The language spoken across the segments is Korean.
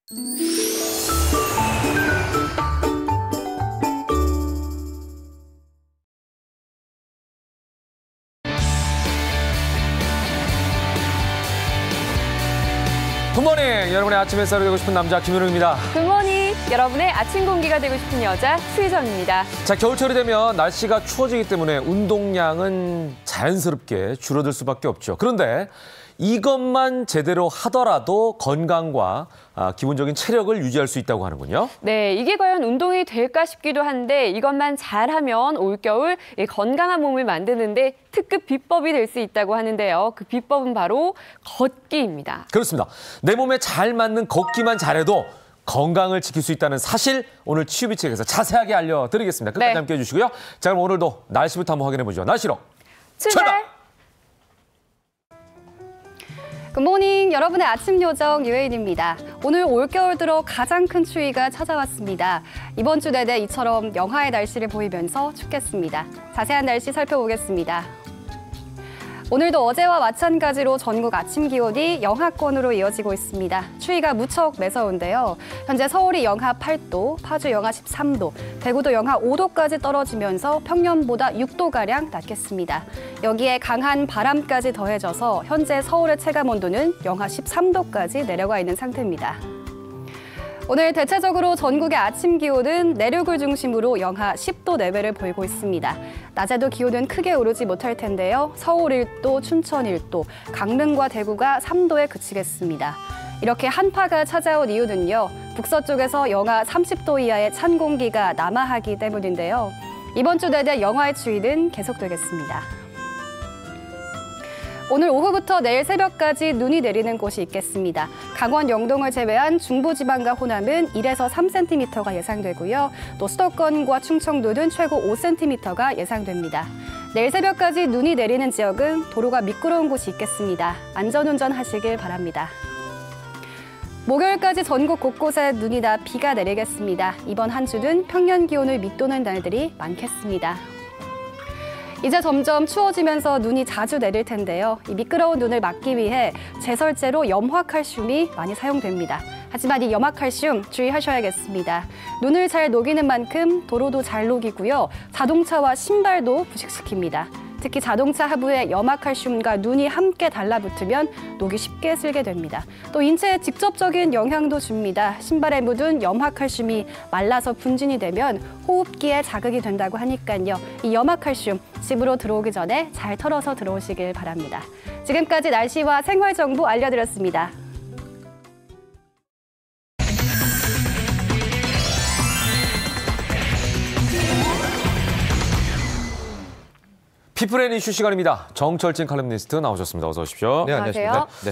굿모닝! 여러분의 아침 햇살이 되고 싶은 남자 김윤웅입니다. 굿모닝! 여러분의 아침 공기가 되고 싶은 여자 수희정입니다. 자, 겨울철이 되면 날씨가 추워지기 때문에 운동량은 자연스럽게 줄어들 수밖에 없죠. 그런데 이것만 제대로 하더라도 건강과 기본적인 체력을 유지할 수 있다고 하는군요. 네, 이게 과연 운동이 될까 싶기도 한데 이것만 잘하면 올겨울 건강한 몸을 만드는데 특급 비법이 될 수 있다고 하는데요. 그 비법은 바로 걷기입니다. 그렇습니다. 내 몸에 잘 맞는 걷기만 잘해도 건강을 지킬 수 있다는 사실 오늘 치유비책에서 자세하게 알려드리겠습니다. 끝까지 네. 함께해 주시고요. 자, 그럼 오늘도 날씨부터 한번 확인해 보죠. 날씨로 출발! 굿모닝, 여러분의 아침 요정 유혜인입니다. 오늘 올겨울 들어 가장 큰 추위가 찾아왔습니다. 이번 주 내내 이처럼 영하의 날씨를 보이면서 춥겠습니다. 자세한 날씨 살펴보겠습니다. 오늘도 어제와 마찬가지로 전국 아침 기온이 영하권으로 이어지고 있습니다. 추위가 무척 매서운데요. 현재 서울이 영하 8도, 파주 영하 13도, 대구도 영하 5도까지 떨어지면서 평년보다 6도가량 낮겠습니다. 여기에 강한 바람까지 더해져서 현재 서울의 체감온도는 영하 13도까지 내려가 있는 상태입니다. 오늘 대체적으로 전국의 아침 기온은 내륙을 중심으로 영하 10도 내외를 보이고 있습니다. 낮에도 기온은 크게 오르지 못할 텐데요. 서울 1도, 춘천 1도, 강릉과 대구가 3도에 그치겠습니다. 이렇게 한파가 찾아온 이유는요. 북서쪽에서 영하 30도 이하의 찬 공기가 남하하기 때문인데요. 이번 주 내내 영하의 추위는 계속되겠습니다. 오늘 오후부터 내일 새벽까지 눈이 내리는 곳이 있겠습니다. 강원 영동을 제외한 중부지방과 호남은 1에서 3cm가 예상되고요. 또 수도권과 충청도는 최고 5cm가 예상됩니다. 내일 새벽까지 눈이 내리는 지역은 도로가 미끄러운 곳이 있겠습니다. 안전운전 하시길 바랍니다. 목요일까지 전국 곳곳에 눈이나 비가 내리겠습니다. 이번 한 주는 평년 기온을 밑도는 날들이 많겠습니다. 이제 점점 추워지면서 눈이 자주 내릴 텐데요. 이 미끄러운 눈을 막기 위해 제설제로 염화칼슘이 많이 사용됩니다. 하지만 이 염화칼슘 주의하셔야겠습니다. 눈을 잘 녹이는 만큼 도로도 잘 녹이고요. 자동차와 신발도 부식시킵니다. 특히 자동차 하부에 염화칼슘과 눈이 함께 달라붙으면 녹이 쉽게 슬게 됩니다. 또 인체에 직접적인 영향도 줍니다. 신발에 묻은 염화칼슘이 말라서 분진이 되면 호흡기에 자극이 된다고 하니까요. 이 염화칼슘 집으로 들어오기 전에 잘 털어서 들어오시길 바랍니다. 지금까지 날씨와 생활 정보 알려드렸습니다. 피플 앤 이슈 시간입니다. 정철진 칼럼니스트 나오셨습니다. 어서 오십시오. 네, 안녕하세요. 네.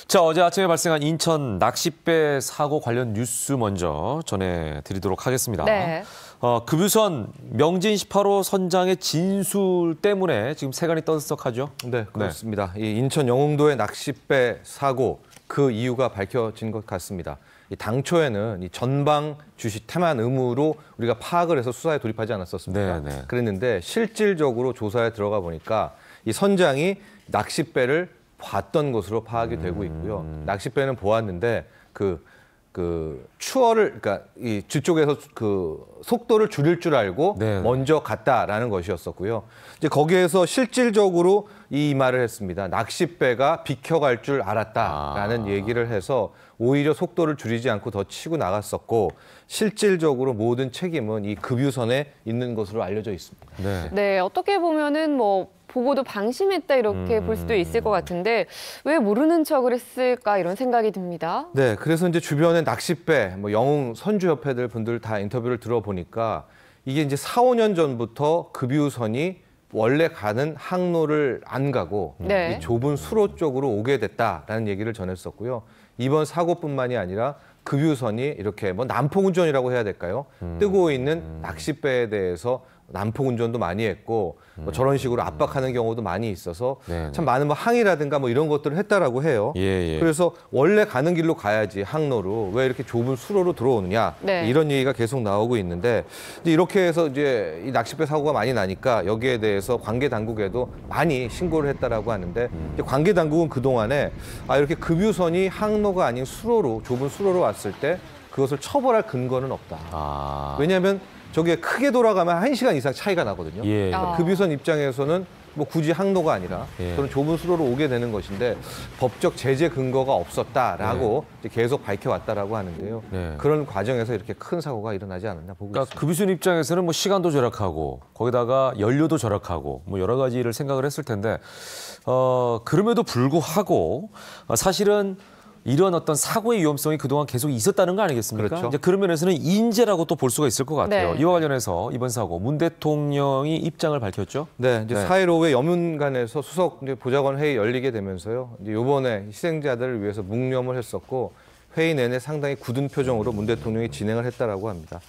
자, 어제 아침에 발생한 인천 낚싯배 사고 관련 뉴스 먼저 전해드리도록 하겠습니다. 네. 급유선 명진 18호 선장의 진술 때문에 지금 세간이 떠들썩하죠? 네, 그렇습니다. 이 인천 영흥도의 낚싯배 사고 그 이유가 밝혀진 것 같습니다. 이 당초에는 이 전방 주시 태만 의무로 우리가 파악을 해서 수사에 돌입하지 않았었습니까? 네. 그랬는데 실질적으로 조사에 들어가 보니까 이 선장이 낚싯배를 봤던 것으로 파악이 되고 있고요. 낚싯배는 보았는데 그 추월을, 그러니까 이 뒤쪽에서 그 속도를 줄일 줄 알고 네. 먼저 갔다라는 것이었었고요. 이제 거기에서 실질적으로 이 말을 했습니다. 낚싯배가 비켜갈 줄 알았다라는 얘기를 해서 오히려 속도를 줄이지 않고 더 치고 나갔었고 실질적으로 모든 책임은 이 급유선에 있는 것으로 알려져 있습니다. 네, 어떻게 보면은 보고도 방심했다 이렇게 볼 수도 있을 것 같은데 왜 모르는 척을 했을까 이런 생각이 듭니다. 네, 그래서 이제 주변에 낚싯배, 영흥 선주협회들 분들 다 인터뷰를 들어보니까 이게 이제 4, 5년 전부터 급유선이 원래 가는 항로를 안 가고 네. 이 좁은 수로 쪽으로 오게 됐다라는 얘기를 전했었고요. 이번 사고뿐만이 아니라 급유선이 이렇게 난폭운전이라고 해야 될까요? 뜨고 있는 낚싯배에 대해서 난폭 운전도 많이 했고 뭐 저런 식으로 압박하는 경우도 많이 있어서 네네. 참 많은 뭐 항의라든가 뭐 이런 것들을 했다라고 해요. 예. 그래서 원래 가는 길로 가야지 항로로 왜 이렇게 좁은 수로로 들어오느냐 네. 이런 얘기가 계속 나오고 있는데 이제 이렇게 해서 이제 이 낚싯배 사고가 많이 나니까 여기에 대해서 관계 당국에도 많이 신고를 했다라고 하는데 이제 관계 당국은 그 동안에 이렇게 급유선이 항로가 아닌 수로로 좁은 수로로 왔을 때 그것을 처벌할 근거는 없다. 왜냐하면 저게 크게 돌아가면 1시간 이상 차이가 나거든요. 예. 아. 급유선 입장에서는 뭐 굳이 항로가 아니라 예. 그런 좁은 수로로 오게 되는 것인데 법적 제재 근거가 없었다라고 이제 계속 밝혀왔다라고 하는데요. 네. 그런 과정에서 이렇게 큰 사고가 일어나지 않았나 보고 그러니까 있습니다. 급유선 입장에서는 뭐 시간도 절약하고 거기다가 연료도 절약하고 뭐 여러 가지를 생각을 했을 텐데 그럼에도 불구하고 사실은 이런 어떤 사고의 위험성이 그동안 계속 있었다는 거 아니겠습니까? 그렇죠. 이제 그런 면에서는 인재라고 또 볼 수가 있을 것 같아요. 네. 이와 관련해서 이번 사고 문 대통령이 입장을 밝혔죠. 네, 이제 네. 4일 오후에 여문관에서 수석 이제 보좌관 회의 열리게 되면서요. 이제 이번에 희생자들을 위해서 묵념을 했었고 회의 내내 상당히 굳은 표정으로 문 대통령이 진행을 했다라고 합니다.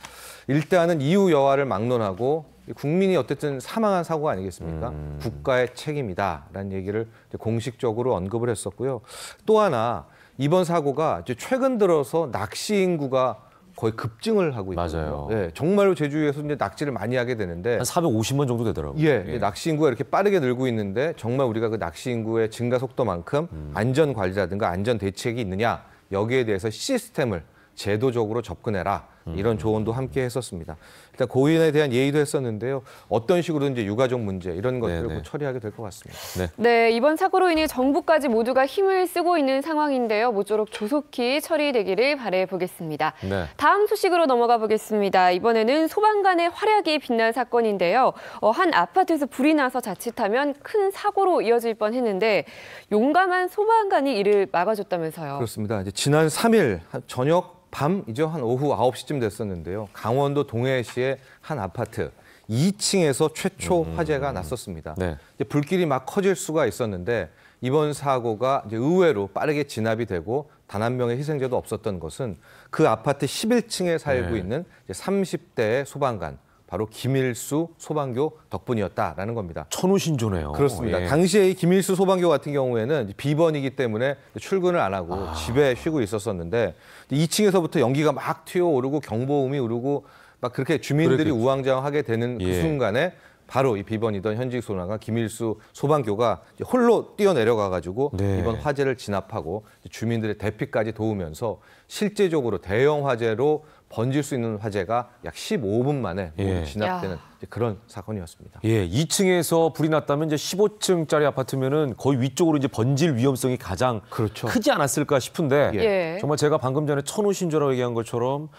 일단은 이후 여하를 막론하고 국민이 어쨌든 사망한 사고가 아니겠습니까? 국가의 책임이다라는 얘기를 이제 공식적으로 언급을 했었고요. 또 하나 이번 사고가 이제 최근 들어서 낚시 인구가 거의 급증을 하고 있거든요. 맞아요. 네, 정말로 제주에서 이제 낚시를 많이 하게 되는데 한 450만 정도 되더라고요. 예, 낚시 인구가 이렇게 빠르게 늘고 있는데 정말 우리가 그 낚시 인구의 증가 속도만큼 안전 관리라든가 안전 대책이 있느냐 여기에 대해서 시스템을 제도적으로 접근해라 이런 조언도 함께 했었습니다. 일단 고인에 대한 예의도 했었는데요. 어떤 식으로 이제 유가족 문제 이런 것들을 네네. 뭐 처리하게 될 것 같습니다. 네, 이번 사고로 인해 정부까지 모두가 힘을 쓰고 있는 상황인데요. 모쪼록 조속히 처리되기를 바라보겠습니다. 네. 다음 소식으로 넘어가 보겠습니다. 이번에는 소방관의 활약이 빛난 사건인데요. 한 아파트에서 불이 나서 자칫하면 큰 사고로 이어질 뻔했는데 용감한 소방관이 이를 막아줬다면서요. 그렇습니다. 이제 지난 3일 저녁 밤이죠. 한 오후 9시쯤 됐었는데요. 강원도 동해시의 한 아파트 2층에서 최초 화재가 났었습니다. 네. 이제 불길이 막 커질 수가 있었는데 이번 사고가 이제 의외로 빠르게 진압이 되고 단 한 명의 희생자도 없었던 것은 그 아파트 11층에 살고 네. 있는 이제 30대의 소방관 바로 김일수 소방교 덕분이었다라는 겁니다. 천우신조네요. 그렇습니다. 예. 당시에 이 김일수 소방교 같은 경우에는 비번이기 때문에 출근을 안 하고 집에 쉬고 있었었는데 2층에서부터 연기가 막 튀어오르고 경보음이 울고 막 그렇게 주민들이 그랬겠죠. 우왕좌왕하게 되는 그 예. 순간에 바로 이 비번이던 현직 소방관 김일수 소방교가 이제 홀로 뛰어내려가가지고 네. 이번 화재를 진압하고 주민들의 대피까지 도우면서 실제적으로 대형 화재로 번질 수 있는 화재가 약 15분 만에 모두 예. 진압되는 이제 그런 사건이었습니다. 예, 2층에서 불이 났다면 이제 15층짜리 아파트면은 거의 위쪽으로 이제 번질 위험성이 가장 그렇죠. 크지 않았을까 싶은데 예. 정말 제가 방금 전에 천우신조라고 얘기한 것처럼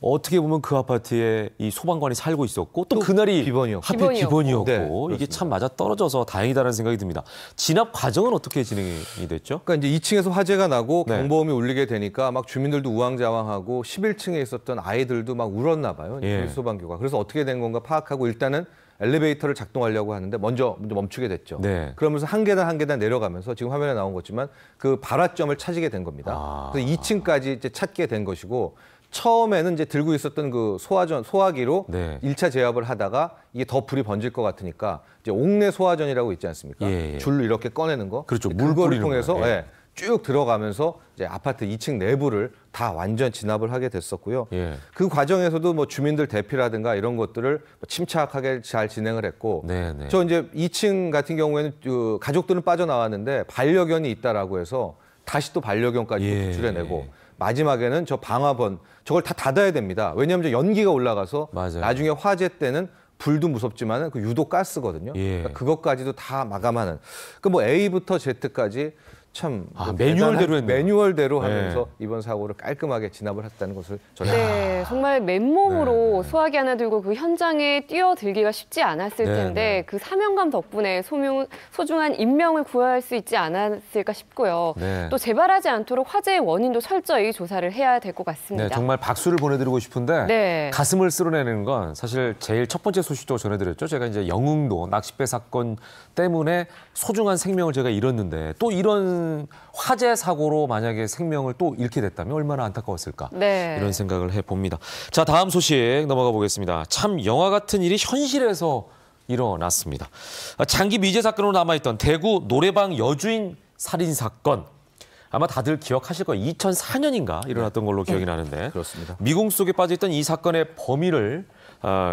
어떻게 보면 그 아파트에 이 소방관이 살고 있었고 또 그날이 비번이었고. 하필 비번이었고 네, 이게 그렇습니다. 참 맞아 떨어져서 다행이다라는 생각이 듭니다. 진압 과정은 어떻게 진행이 됐죠? 그러니까 이제 2층에서 화재가 나고 네. 경보음이 울리게 되니까 막 주민들도 우왕좌왕하고 11층에 있었던 아이들도 막 울었나 봐요. 예. 소방교가. 그래서 어떻게 된 건가 파악하고 일단은 엘리베이터를 작동하려고 하는데 먼저 멈추게 됐죠. 네. 그러면서 한 계단 내려가면서 지금 화면에 나온 것지만 그 발화점을 찾게 된 겁니다. 그래서 2층까지 이제 찾게 된 것이고 처음에는 이제 들고 있었던 그 소화기로 네. 1차 제압을 하다가 이게 더 불이 번질 것 같으니까 이제 옥내 소화전이라고 있지 않습니까? 예. 줄 이렇게 꺼내는 거. 그렇죠. 물 그거를 뿌리는 통해서 거예요. 예. 예, 쭉 들어가면서 이제 아파트 2층 내부를 다 완전 진압을 하게 됐었고요. 예. 그 과정에서도 뭐 주민들 대피라든가 이런 것들을 침착하게 잘 진행을 했고, 네, 네. 저 이제 2층 같은 경우에는 그 가족들은 빠져나왔는데 반려견이 있다라고 해서 다시 또 반려견까지 예. 구출해내고 마지막에는 저 방화번 저걸 다 닫아야 됩니다. 왜냐하면 이제 연기가 올라가서 맞아요. 나중에 화재 때는 불도 무섭지만은 그 유독 가스거든요. 예. 그러니까 그것까지도 다 마감하는. 그 뭐 A부터 Z까지 참 뭐 매뉴얼대로 대단한 했네요. 매뉴얼대로 네. 하면서 이번 사고를 깔끔하게 진압을 했다는 것을 저는 네, 정말 맨몸으로 소화기 하나 들고 그 현장에 뛰어들기가 쉽지 않았을 네, 텐데 네. 그 사명감 덕분에 소중한 인명을 구할 수 있지 않았을까 싶고요. 네. 또 재발하지 않도록 화재의 원인도 철저히 조사를 해야 될 것 같습니다. 네, 정말 박수를 보내드리고 싶은데 네. 가슴을 쓸어내는 건 사실 제일 첫 번째 소식도 전해드렸죠. 제가 이제 영흥도 낚싯배 사건 때문에 소중한 생명을 제가 잃었는데 또 이런 큰 화재 사고로 만약에 생명을 또 잃게 됐다면 얼마나 안타까웠을까 네. 이런 생각을 해봅니다. 자, 다음 소식 넘어가 보겠습니다. 참 영화 같은 일이 현실에서 일어났습니다. 장기 미제 사건으로 남아있던 대구 노래방 여주인 살인 사건. 아마 다들 기억하실 거예요. 2004년인가 일어났던 걸로 기억이 나는데 그렇습니다. 미궁 속에 빠져있던 이 사건의 범인을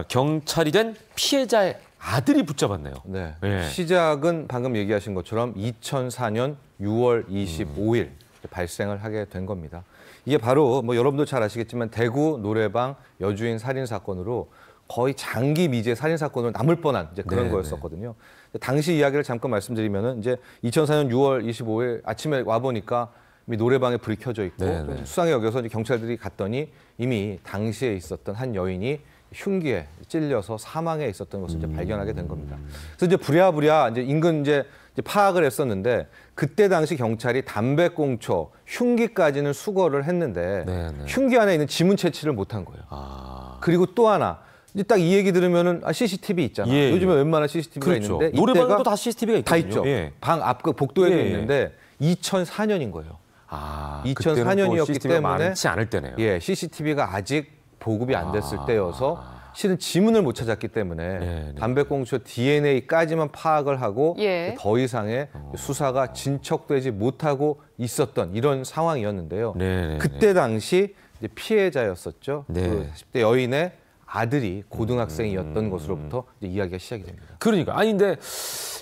경찰이 된 피해자의 아들이 붙잡았네요. 네. 예. 시작은 방금 얘기하신 것처럼 2004년 6월 25일 발생을 하게 된 겁니다. 이게 바로 뭐 여러분도 잘 아시겠지만 대구 노래방 여주인 살인 사건으로 거의 장기 미제 살인 사건으로 남을 뻔한 이제 그런 네네. 거였었거든요. 당시 이야기를 잠깐 말씀드리면은 이제 2004년 6월 25일 아침에 와 보니까 이미 노래방에 불이 켜져 있고 네네. 수상해 여겨서 이제 경찰들이 갔더니 이미 당시에 있었던 한 여인이 흉기에 찔려서 사망해 있었던 것을 이제 발견하게 된 겁니다. 그래서 이제 부랴부랴 이제 인근 이제 파악을 했었는데 그때 당시 경찰이 담배꽁초, 흉기까지는 수거를 했는데 네네. 흉기 안에 있는 지문 채취를 못한 거예요. 아, 그리고 또 하나 이제 딱 이 얘기 들으면은 CCTV 있잖아. 예, 요즘에 예. 웬만한 CCTV가 그렇죠. 있는데 노래방에도 이때가 다 CCTV가 다 있거든요. 있죠. 예. 방 앞 그 복도에도 예, 예. 있는데 2004년인 거예요. 아, 2004년이었기 CCTV가 때문에 많지 않을 때네요. 예, CCTV가 아직 보급이 안 됐을 때여서 실은 지문을 못 찾았기 때문에 네. 담배꽁초 DNA까지만 파악을 하고 예. 더 이상의 수사가 진척되지 못하고 있었던 이런 상황이었는데요. 네. 그때 당시 이제 피해자였었죠. 네. 그 10대 여인의 아들이 고등학생이었던 것으로부터 이제 이야기가 시작이 됩니다. 그러니까 아니 근데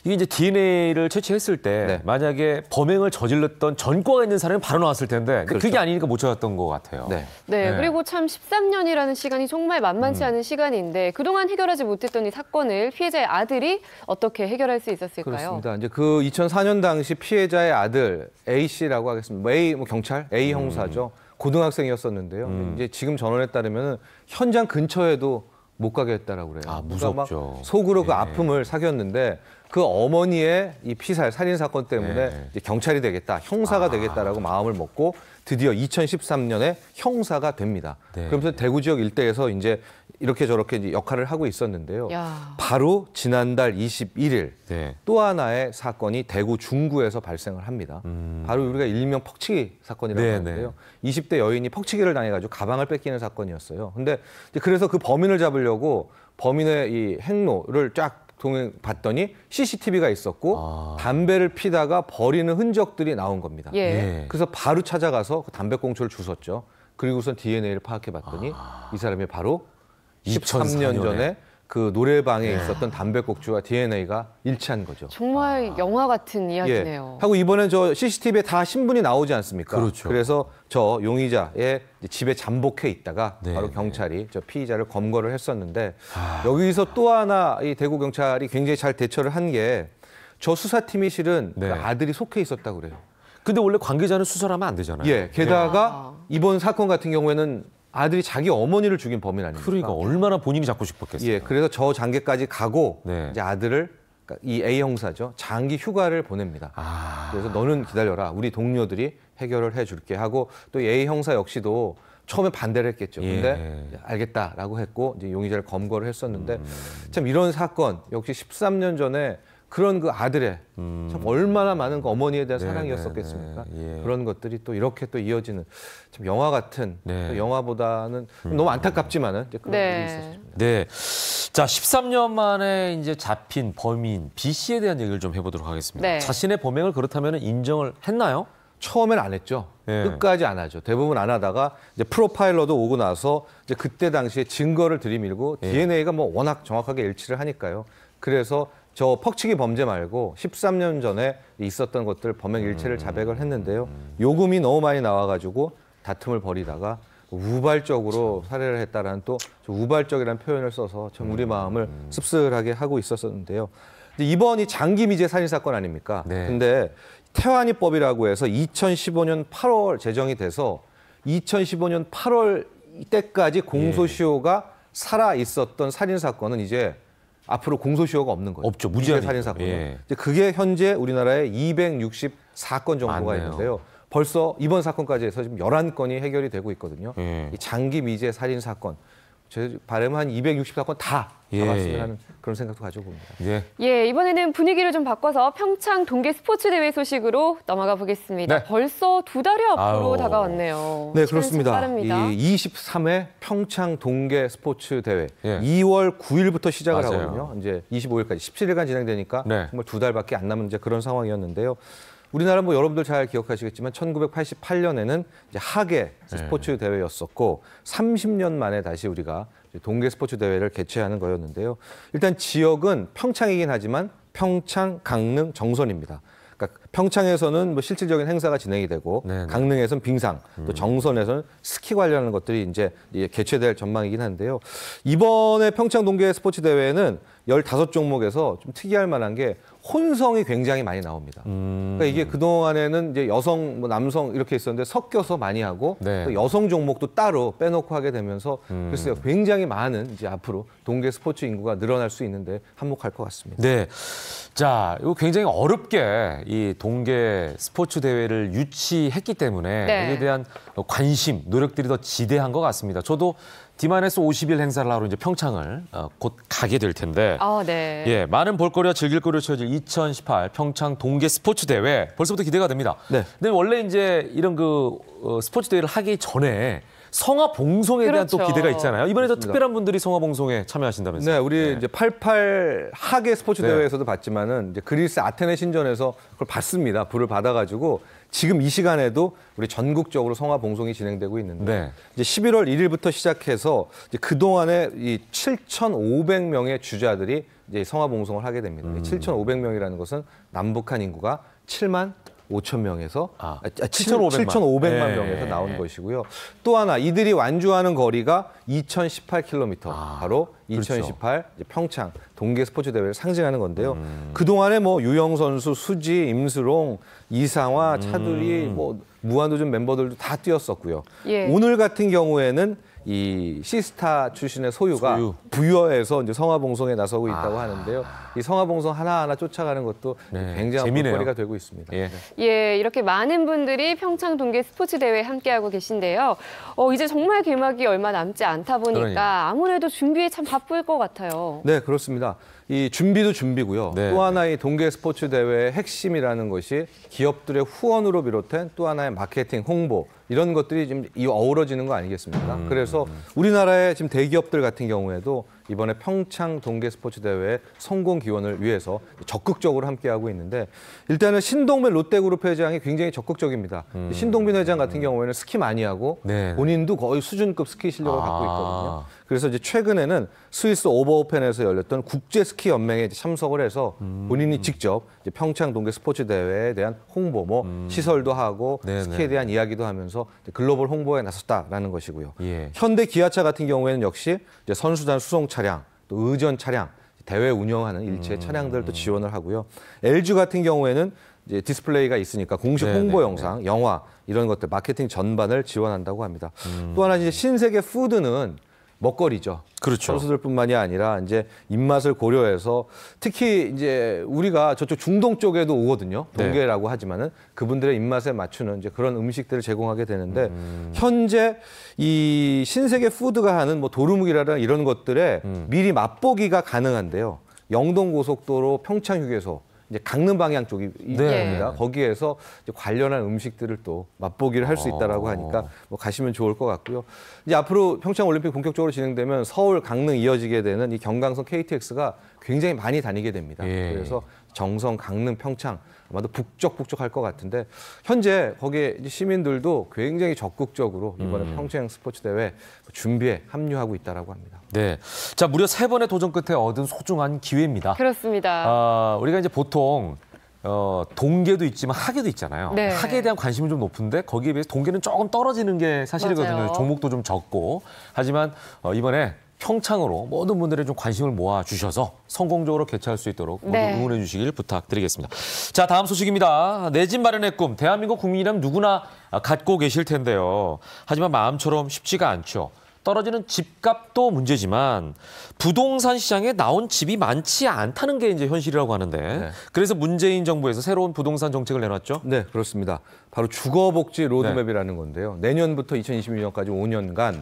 이게 이제 DNA를 채취했을 때 네. 만약에 범행을 저질렀던 전과가 있는 사람이 바로 나왔을 텐데 근데 그게 아니니까 못 찾았던 것 같아요. 네. 네, 네. 그리고 참 13년이라는 시간이 정말 만만치 않은 시간인데 그동안 해결하지 못했던 이 사건을 피해자의 아들이 어떻게 해결할 수 있었을까요? 그렇습니다. 이제 그 2004년 당시 피해자의 아들 A 씨라고 하겠습니다. A 뭐 경찰 A 형사죠. 고등학생이었었는데요. 이제 지금 전원에 따르면 현장 근처에도 못 가게 했다라고 그래요. 아, 그러니까 막 무섭죠. 속으로 그 예. 아픔을 사겼는데 그 어머니의 이 피살 살인 사건 때문에 예. 이제 경찰이 되겠다, 형사가 되겠다라고 마음을 먹고 드디어 2013년에 형사가 됩니다. 네. 그러면서 대구 지역 일대에서 이제 이렇게 저렇게 이제 역할을 하고 있었는데요. 야. 바로 지난달 21일 네. 또 하나의 사건이 대구 중구에서 발생을 합니다. 바로 우리가 일명 퍽치기 사건이라고 네, 하는데요. 20대 여인이 퍽치기를 당해가지고 가방을 뺏기는 사건이었어요. 근데 이제 그래서 그 범인을 잡으려고 범인의 이 행로를 쫙 봤더니 CCTV가 있었고 담배를 피다가 버리는 흔적들이 나온 겁니다. 예. 예. 그래서 바로 찾아가서 그 담배꽁초를 주웠죠. 그리고선 DNA를 파악해봤더니 이 사람이 바로 13년 2004년에. 전에 그 노래방에 있었던 담배꽁초와 DNA가 일치한 거죠. 정말 영화 같은 이야기네요. 하고 이번엔 저 CCTV에 다 신분이 나오지 않습니까? 그렇죠. 그래서 저 용의자의 집에 잠복해 있다가 네, 바로 네. 경찰이 저 피의자를 검거를 했었는데 여기서 또 하나 이 대구 경찰이 굉장히 잘 대처를 한 게 저 수사팀이 실은 네. 그 아들이 속해 있었다고 그래요. 근데 원래 관계자는 수사하면 안 되잖아요. 예. 게다가 이번 사건 같은 경우에는 아들이 자기 어머니를 죽인 범인 아닙니까? 그러니까 얼마나 본인이 잡고 싶었겠어요. 예. 그래서 저 장계까지 가고 네. 이제 아들을 그러니까 이 A 형사죠. 장기 휴가를 보냅니다. 그래서 너는 기다려라. 우리 동료들이 해결을 해줄게 하고 또 A 형사 역시도 처음에 반대를 했겠죠. 예. 근데 이제 알겠다라고 했고 이제 용의자를 검거를 했었는데 참 이런 사건 역시 13년 전에 그런 그 아들의 참 얼마나 많은 그 어머니에 대한 네, 사랑이었었겠습니까? 네, 네. 예. 그런 것들이 또 이렇게 또 이어지는 참 영화 같은 네. 또 영화보다는 너무 안타깝지만은 이제 그런 네. 일이 있었습니다. 네. 자, 13년 만에 이제 잡힌 범인 B 씨에 대한 얘기를 좀 해보도록 하겠습니다. 네. 자신의 범행을 그렇다면 인정을 했나요? 처음엔 안 했죠. 예. 끝까지 안 하죠. 대부분 안 하다가 이제 프로파일러도 오고 나서 이제 그때 당시에 증거를 들이밀고 예. DNA가 뭐 워낙 정확하게 일치를 하니까요. 그래서 저 퍽치기 범죄 말고 13년 전에 있었던 것들 범행 일체를 자백을 했는데요. 요금이 너무 많이 나와가지고 다툼을 벌이다가 우발적으로 살해를 했다라는 또 우발적이라는 표현을 써서 참 우리 마음을 씁쓸하게 하고 있었는데요. 이번이 장기 미제 살인 사건 아닙니까? 네. 근데 태완이법이라고 해서 2015년 8월 제정이 돼서 2015년 8월 때까지 공소시효가 살아 있었던 살인 사건은 이제 앞으로 공소시효가 없는 거예요. 없죠. 미제 무죄하니까. 살인 사건은. 예. 이제 그게 현재 우리나라에 264건 정도가 많네요. 있는데요. 벌써 이번 사건까지 해서 지금 11건이 해결이 되고 있거든요. 예. 이 장기 미제 살인 사건 제 바람은 한 264건 다 예. 잡았으면 하는 그런 생각도 가지고 봅니다. 예. 예, 이번에는 분위기를 좀 바꿔서 평창 동계 스포츠 대회 소식으로 넘어가 보겠습니다. 네. 벌써 2달이 앞으로 아유. 다가왔네요. 네, 시간이 참 그렇습니다. 빠릅니다. 이 23회 평창 동계 스포츠 대회 예. 2월 9일부터 시작을 맞아요. 하거든요. 이제 25일까지 17일간 진행되니까 네. 정말 2달밖에 안 남은 이제 그런 상황이었는데요. 우리나라 뭐 여러분들 잘 기억하시겠지만 1988년에는 이제 하계 스포츠 대회였었고 30년 만에 다시 우리가 동계 스포츠 대회를 개최하는 거였는데요. 일단 지역은 평창이긴 하지만 평창, 강릉, 정선입니다. 그러니까 평창에서는 뭐 실질적인 행사가 진행이 되고 네네. 강릉에서는 빙상, 또 정선에서는 스키 관련하는 것들이 이제 개최될 전망이긴 한데요. 이번에 평창 동계 스포츠 대회는 15종목에서 좀 특이할 만한 게 혼성이 굉장히 많이 나옵니다. 그러니까 이게 그동안에는 이제 여성, 뭐 남성 이렇게 있었는데 섞여서 많이 하고 네. 또 여성 종목도 따로 빼놓고 하게 되면서 글쎄요, 굉장히 많은 이제 앞으로 동계 스포츠 인구가 늘어날 수 있는데 한몫할 것 같습니다. 네. 자, 이거 굉장히 어렵게 이 동계 스포츠 대회를 유치했기 때문에 네. 여기에 대한 관심, 노력들이 더 지대한 것 같습니다. 저도 D-50일 행사를 하러 이제 평창을 곧 가게 될 텐데. 아, 네. 예, 많은 볼거리와 즐길거리로 채워질 2018 평창 동계 스포츠 대회 벌써부터 기대가 됩니다. 네. 근데 원래 이제 이런 스포츠 대회를 하기 전에 성화봉송에 대한 또 그렇죠. 기대가 있잖아요. 이번에도 그렇습니다. 특별한 분들이 성화봉송에 참여하신다면서요? 네, 우리 이제 88 하계 스포츠 네. 대회에서도 봤지만은 이제 그리스 아테네 신전에서 그걸 봤습니다. 불을 받아가지고 지금 이 시간에도 우리 전국적으로 성화 봉송이 진행되고 있는데 네. 이제 11월 1일부터 시작해서 이제 그 동안에 이 7,500명의 주자들이 이제 성화 봉송을 하게 됩니다. 7,500명이라는 것은 남북한 인구가 7만 5천 명에서 7,500만 네. 명에서 나온 것이고요. 또 하나 이들이 완주하는 거리가 2018km, 바로 2018 이제 평창 동계 스포츠 대회를 상징하는 건데요. 그 동안에 뭐 유영 선수, 수지, 임수롱, 이상화, 차두리, 뭐 무한도전 멤버들도 다 뛰었었고요. 예. 오늘 같은 경우에는 이 시스타 출신의 소유가 소유. 부여해서 이제 성화봉송에 나서고 있다고 하는데요. 이 성화봉송 하나하나 쫓아가는 것도 네, 굉장한 재미네요. 볼거리가 되고 있습니다. 예. 예, 이렇게 많은 분들이 평창 동계 스포츠 대회에 함께하고 계신데요. 이제 정말 개막이 얼마 남지 않다 보니까 그러니까. 아무래도 준비에 참 바쁠 것 같아요. 네, 그렇습니다. 이 준비도 준비고요. 네. 또 하나의 동계 스포츠 대회의 핵심이라는 것이 기업들의 후원으로 비롯한 또 하나의 마케팅, 홍보 이런 것들이 지금 어우러지는 거 아니겠습니까? 그래서 우리나라의 지금 대기업들 같은 경우에도 이번에 평창 동계 스포츠 대회 성공 기원을 위해서 적극적으로 함께하고 있는데 일단은 신동빈 롯데그룹 회장이 굉장히 적극적입니다. 신동빈 회장 같은 경우에는 스키 많이 하고 네. 본인도 거의 수준급 스키 실력을 갖고 있거든요. 그래서 이제 최근에는 스위스 오버오펜에서 열렸던 국제 스키 연맹에 참석을 해서 본인이 직접 이제 평창 동계 스포츠 대회에 대한 홍보, 뭐 시설도 하고 네네. 스키에 대한 이야기도 하면서 글로벌 홍보에 나섰다라는 것이고요. 예. 현대 기아차 같은 경우에는 역시 이제 선수단 수송 차량, 또 의전 차량, 대회 운영하는 일체 차량들도 지원을 하고요. LG 같은 경우에는 이제 디스플레이가 있으니까 공식 홍보 영상, 영화 이런 것들 마케팅 전반을 지원한다고 합니다. 또 하나 이제 신세계 푸드는 먹거리죠. 그렇죠. 선수들뿐만이 아니라 이제 입맛을 고려해서 특히 이제 우리가 저쪽 중동 쪽에도 오거든요. 동계라고 하지만은 그분들의 입맛에 맞추는 이제 그런 음식들을 제공하게 되는데 현재 이 신세계 푸드가 하는 뭐 도루묵이라든가 이런 것들에 미리 맛보기가 가능한데요. 영동 고속도로 평창 휴게소 이제 강릉 방향 쪽이 있습니다. 거기에서 이제 관련한 음식들을 또 맛보기를 할 수 있다라고 하니까 뭐 가시면 좋을 것 같고요. 이제 앞으로 평창 올림픽 본격적으로 진행되면 서울, 강릉 이어지게 되는 이 경강선 KTX가 굉장히 많이 다니게 됩니다. 예. 그래서 정성, 강릉, 평창 아마도 북적북적할 것 같은데 현재 거기에 시민들도 굉장히 적극적으로 이번에 평창 스포츠 대회 준비에 합류하고 있다라고 합니다. 네. 자, 무려 3번의 도전 끝에 얻은 소중한 기회입니다. 그렇습니다. 우리가 이제 보통 동계도 있지만 하계도 있잖아요. 네. 하계에 대한 관심은 좀 높은데 거기에 비해서 동계는 조금 떨어지는 게 사실이거든요. 맞아요. 종목도 좀 적고. 하지만 이번에 평창으로 모든 분들의 좀 관심을 모아 주셔서 성공적으로 개최할 수 있도록 모두 네. 응원해 주시길 부탁드리겠습니다. 자, 다음 소식입니다. 내 집 마련의 꿈. 대한민국 국민이라면 누구나 갖고 계실 텐데요. 하지만 마음처럼 쉽지가 않죠. 떨어지는 집값도 문제지만 부동산 시장에 나온 집이 많지 않다는 게 이제 현실이라고 하는데 네. 그래서 문재인 정부에서 새로운 부동산 정책을 내놨죠. 네, 그렇습니다. 바로 주거복지 로드맵이라는 건데요. 내년부터 2026년까지 5년간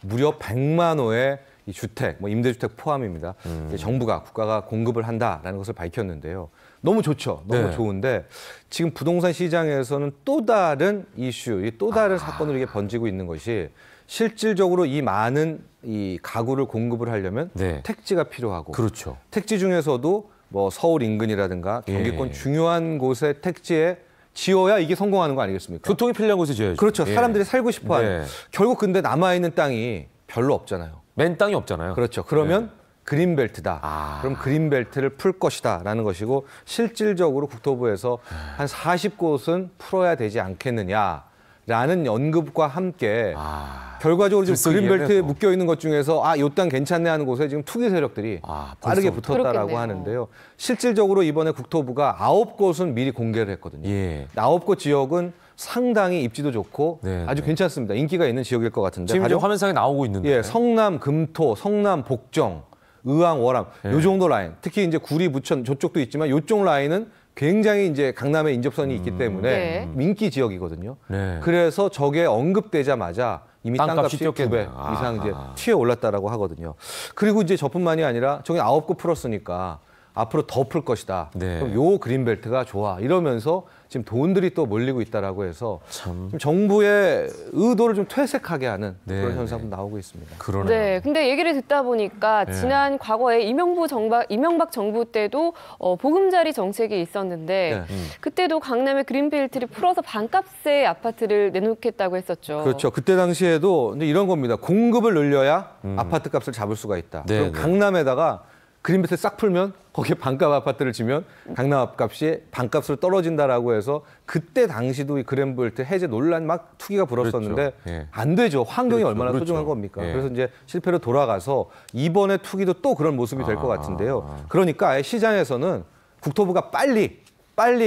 무려 100만 호의 이 주택, 뭐 임대주택 포함입니다. 이제 정부가 국가가 공급을 한다라는 것을 밝혔는데요. 너무 좋죠. 너무 네. 좋은데 지금 부동산 시장에서는 또 다른 이슈, 또 다른 사건으로 이게 번지고 있는 것이 실질적으로 이 많은 이 가구를 공급을 하려면 네. 택지가 필요하고 그렇죠. 택지 중에서도 뭐 서울 인근이라든가 경기권 예. 중요한 곳에 택지에 지어야 이게 성공하는 거 아니겠습니까? 교통이 편리한 곳에 지어야죠. 그렇죠. 예. 사람들이 살고 싶어하는. 네. 결국 근데 남아있는 땅이 별로 없잖아요. 맨 땅이 없잖아요. 그렇죠. 그러면 그린벨트다. 아. 그럼 그린벨트를 풀 것이다 라는 것이고 실질적으로 국토부에서 한 40곳은 풀어야 되지 않겠느냐라는 언급과 함께 결과적으로 지금 들썩이겠네요, 그린벨트에 또. 묶여 있는 것 중에서 요 땅 괜찮네 하는 곳에 지금 투기 세력들이 빠르게 벌써. 붙었다라고 그렇겠네요. 하는데요. 실질적으로 이번에 국토부가 9곳은 미리 공개를 했거든요. 예. 9곳 지역은 상당히 입지도 좋고 네, 아주 네. 괜찮습니다. 인기가 있는 지역일 것 같은데. 지금 이제 가령 화면상에 나오고 있는데. 예, 성남 금토, 성남 복정, 의왕 월암 요 정도 라인. 특히 이제 구리 부천 저쪽도 있지만 요쪽 라인은 굉장히 이제 강남에 인접선이 있기 때문에 네. 인기 지역이거든요. 네. 그래서 저게 언급되자마자 이미 땅값이 땅값이 2배 뛰었겠네요. 이상 이제 아하. 튀어 올랐다라고 하거든요. 그리고 이제 저뿐만이 아니라 저기 9곳 풀었으니까 앞으로 더 풀 것이다. 네. 그럼 요 그린벨트가 좋아. 이러면서 지금 돈들이 또 몰리고 있다라고 해서 참. 지금 정부의 의도를 좀 퇴색하게 하는 네, 그런 네. 현상도 나오고 있습니다. 그러네요. 네, 근데 얘기를 듣다 보니까 네. 지난 과거에 이명박 정부 때도 보금자리 정책이 있었는데 네. 그때도 강남의 그린벨트를 풀어서 반값의 아파트를 내놓겠다고 했었죠. 그렇죠. 그때 당시에도 이제 이런 겁니다. 공급을 늘려야 아파트 값을 잡을 수가 있다. 네, 그럼 네. 강남에다가 그린벨트 싹 풀면 거기에 반값 아파트를 지면 강남 값이 반값으로 떨어진다라고 해서 그때 당시도 이 그린벨트 해제 논란 막 투기가 불었었는데 그렇죠. 예. 안 되죠. 환경이 그렇죠. 얼마나 그렇죠. 소중한 겁니까? 예. 그래서 이제 실패로 돌아가서 이번에 투기도 또 그런 모습이 될 것 같은데요. 그러니까 아예 시장에서는 국토부가 빨리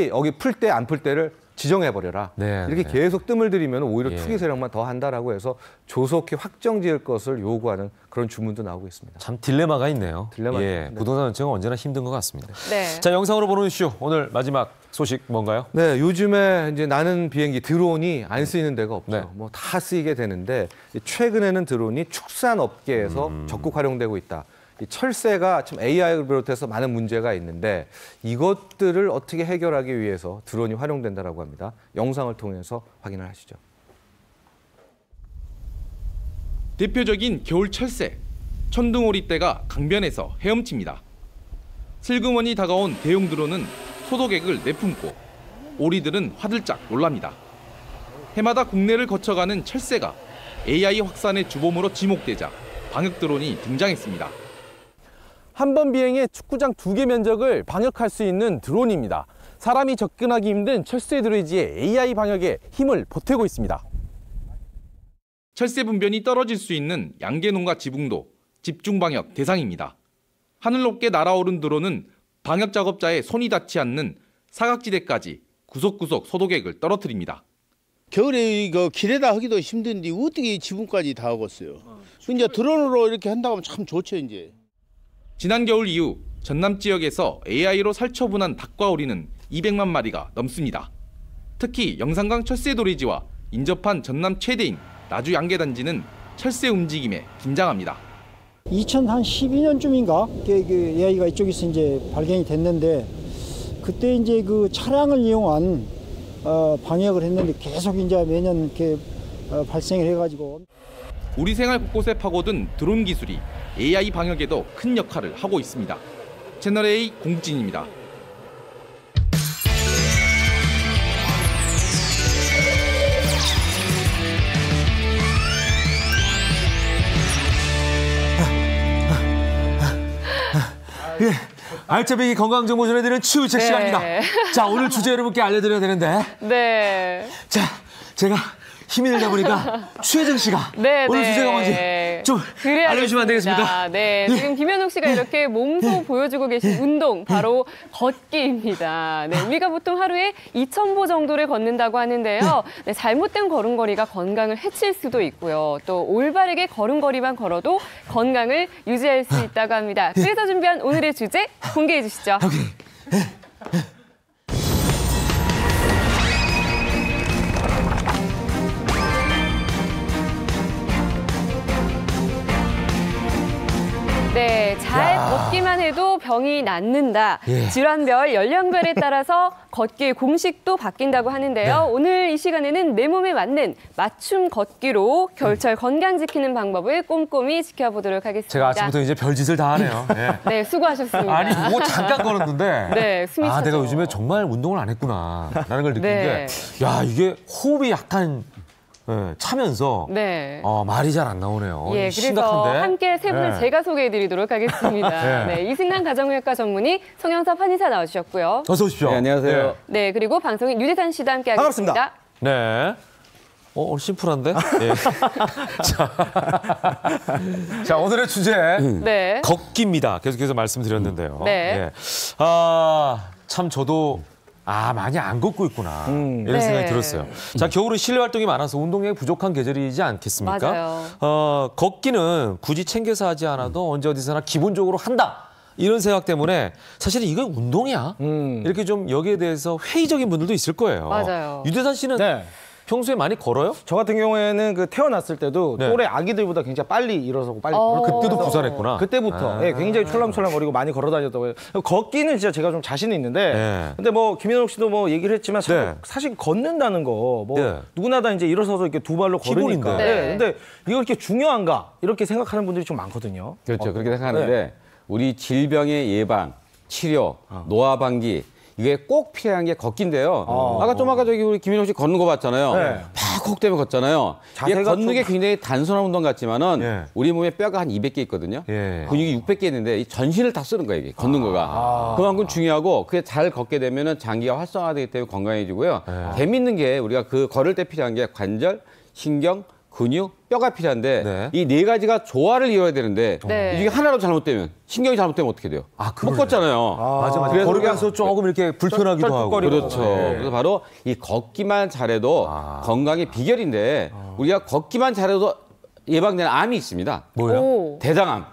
여기 풀 때 안 풀 때를 지정해버려라. 네, 이렇게 네. 계속 뜸을 들이면 오히려 예. 투기 세력만 더 한다라고 해서 조속히 확정지을 것을 요구하는 그런 주문도 나오고 있습니다. 참 딜레마가 있네요. 딜레마죠. 예, 네. 부동산 정책은 언제나 힘든 것 같습니다. 네. 자, 영상으로 보는 이슈 오늘 마지막 소식 뭔가요? 네, 요즘에 이제 나는 비행기 드론이 안 쓰이는 데가 없죠. 네. 뭐 다 쓰이게 되는데 최근에는 드론이 축산 업계에서 적극 활용되고 있다. 이 철새가 참 AI를 비롯해서 많은 문제가 있는데 이것들을 어떻게 해결하기 위해서 드론이 활용된다라고 합니다. 영상을 통해서 확인을 하시죠. 대표적인 겨울 철새, 천둥오리떼가 강변에서 헤엄칩니다. 슬그머니 다가온 대형 드론은 소독액을 내뿜고 오리들은 화들짝 놀랍니다. 해마다 국내를 거쳐가는 철새가 AI 확산의 주범으로 지목되자 방역 드론이 등장했습니다. 한 번 비행에 축구장 2개 면적을 방역할 수 있는 드론입니다. 사람이 접근하기 힘든 철새 드로이지의 AI 방역에 힘을 보태고 있습니다. 철새 분변이 떨어질 수 있는 양계농가 지붕도 집중 방역 대상입니다. 하늘 높게 날아오른 드론은 방역 작업자의 손이 닿지 않는 사각지대까지 구석구석 소독액을 떨어뜨립니다. 겨울에 이거 길에다 하기도 힘든데 어떻게 지붕까지 다 하겠어요. 이제 드론으로 이렇게 한다고 하면 참 좋죠 이제. 지난 겨울 이후 전남 지역에서 AI로 살처분한 닭과 오리는 200만 마리가 넘습니다. 특히 영산강 철새 도리지와 인접한 전남 최대인 나주 양계단지는 철새 움직임에 긴장합니다. 2012년쯤인가 AI가 이쪽에서 이제 발견이 됐는데 그때 이제 그 차량을 이용한 방역을 했는데 계속 이제 매년 이렇게 발생을 해가지고. 우리 생활 곳곳에 파고든 드론 기술이 AI 방역에도 큰 역할을 하고 있습니다. 채널A 공진입니다. 예, 알짜배기 건강정보 전해드리는 추우책 네. 시간입니다. 자, 오늘 주제 여러분께 알려드려야 되는데 네. 자, 제가 힘이 들다 보니까 최혜정 씨가 네, 오늘 네. 주제가 뭔지 좀 알려주시면 안 되겠습니까? 네, 예. 지금 김현욱 씨가 이렇게 몸소 보여주고 계신 운동, 바로 걷기입니다. 네, 우리가 보통 하루에 2,000보 정도를 걷는다고 하는데요. 네, 잘못된 걸음걸이가 건강을 해칠 수도 있고요. 또 올바르게 걸음걸이만 걸어도 건강을 유지할 수 있다고 합니다. 그래서 준비한 오늘의 주제 공개해 주시죠. 잘 걷기만 해도 병이 낫는다. 질환별, 연령별에 따라서 걷기의 공식도 바뀐다고 하는데요. 오늘 이 시간에는 내 몸에 맞는 맞춤 걷기로 겨울철 건강 지키는 방법을 꼼꼼히 지켜보도록 하겠습니다. 제가 아침부터 이제 별짓을 다 하네요. 네, 수고하셨습니다. 아니 뭐 잠깐 걸었는데 네, 숨이 차죠. 내가 요즘에 정말 운동을 안 했구나 라는 걸 느낀 네. 게 야, 이게 호흡이 약간 차면서 네. 말이 잘 안 나오네요. 예, 그래서 심각한데? 함께 세 분을 네. 제가 소개해드리도록 하겠습니다. 네, 이승남 가정의학과 전문의 송영섭 한의사 나와주셨고요. 어서 오십시오. 네, 안녕하세요. 네, 그리고 방송인 유대산 씨도 함께 하겠습니다. 반갑습니다. 네. 오늘 심플한데? 예. 자, 오늘의 주제 네. 걷기입니다. 계속해서 말씀드렸는데요. 네. 예. 참 저도 많이 안 걷고 있구나 이런 네. 생각이 들었어요. 자, 겨울은 실내 활동이 많아서 운동량이 부족한 계절이지 않겠습니까? 맞아요. 걷기는 굳이 챙겨서 하지 않아도 언제 어디서나 기본적으로 한다. 이런 생각 때문에 사실은 이거 운동이야. 이렇게 좀 여기에 대해서 회의적인 분들도 있을 거예요. 맞아요. 유대산 씨는 네. 평소에 많이 걸어요? 저 같은 경우에는 그 태어났을 때도 네. 또래 아기들보다 굉장히 빨리 일어서고 빨리 그때도 부산했구나. 그때부터 예, 굉장히 철랑철랑거리고 많이 걸어다녔다고요. 걷기는 진짜 제가 좀 자신이 있는데 네. 근데 뭐 김현욱 씨도 뭐 얘기를 했지만 네. 사실 걷는다는 거 뭐 네. 누구나 다 이제 일어서서 이렇게 두 발로 걸으니까. 기본인데. 네. 근데 이거 이렇게 중요한가 이렇게 생각하는 분들이 좀 많거든요. 그렇죠. 그렇게 생각하는데 우리 질병의 예방, 치료, 노화 방지 이게 꼭 필요한 게 걷기인데요. 아까 저기 우리 김인호 씨 걷는 거 봤잖아요. 네. 팍 때문에 걷잖아요. 이게 자세가 걷는 게 좀- 굉장히 단순한 운동 같지만은 예. 우리 몸에 뼈가 한 200개 있거든요. 예. 근육이 600개 있는데 이 전신을 다 쓰는 거예요. 이게 걷는 거가. 그만큼 중요하고 그게 잘 걷게 되면은 장기가 활성화되기 때문에 건강해지고요. 재밌는 게 우리가 그 걸을 때 필요한 게 관절, 신경, 근육, 뼈가 필요한데 네. 이 네 가지가 조화를 이루어야 되는데 네. 이게 하나라도 잘못되면 신경이 잘못되면 어떻게 돼요? 못 그러네. 걷잖아요. 맞아. 그래서 걸으면서 조금 이렇게 불편하기도 하고. 그렇죠. 그래서 바로 이 걷기만 잘해도 건강의 비결인데 우리가 걷기만 잘해도 예방되는 암이 있습니다. 뭐야? 오. 대장암,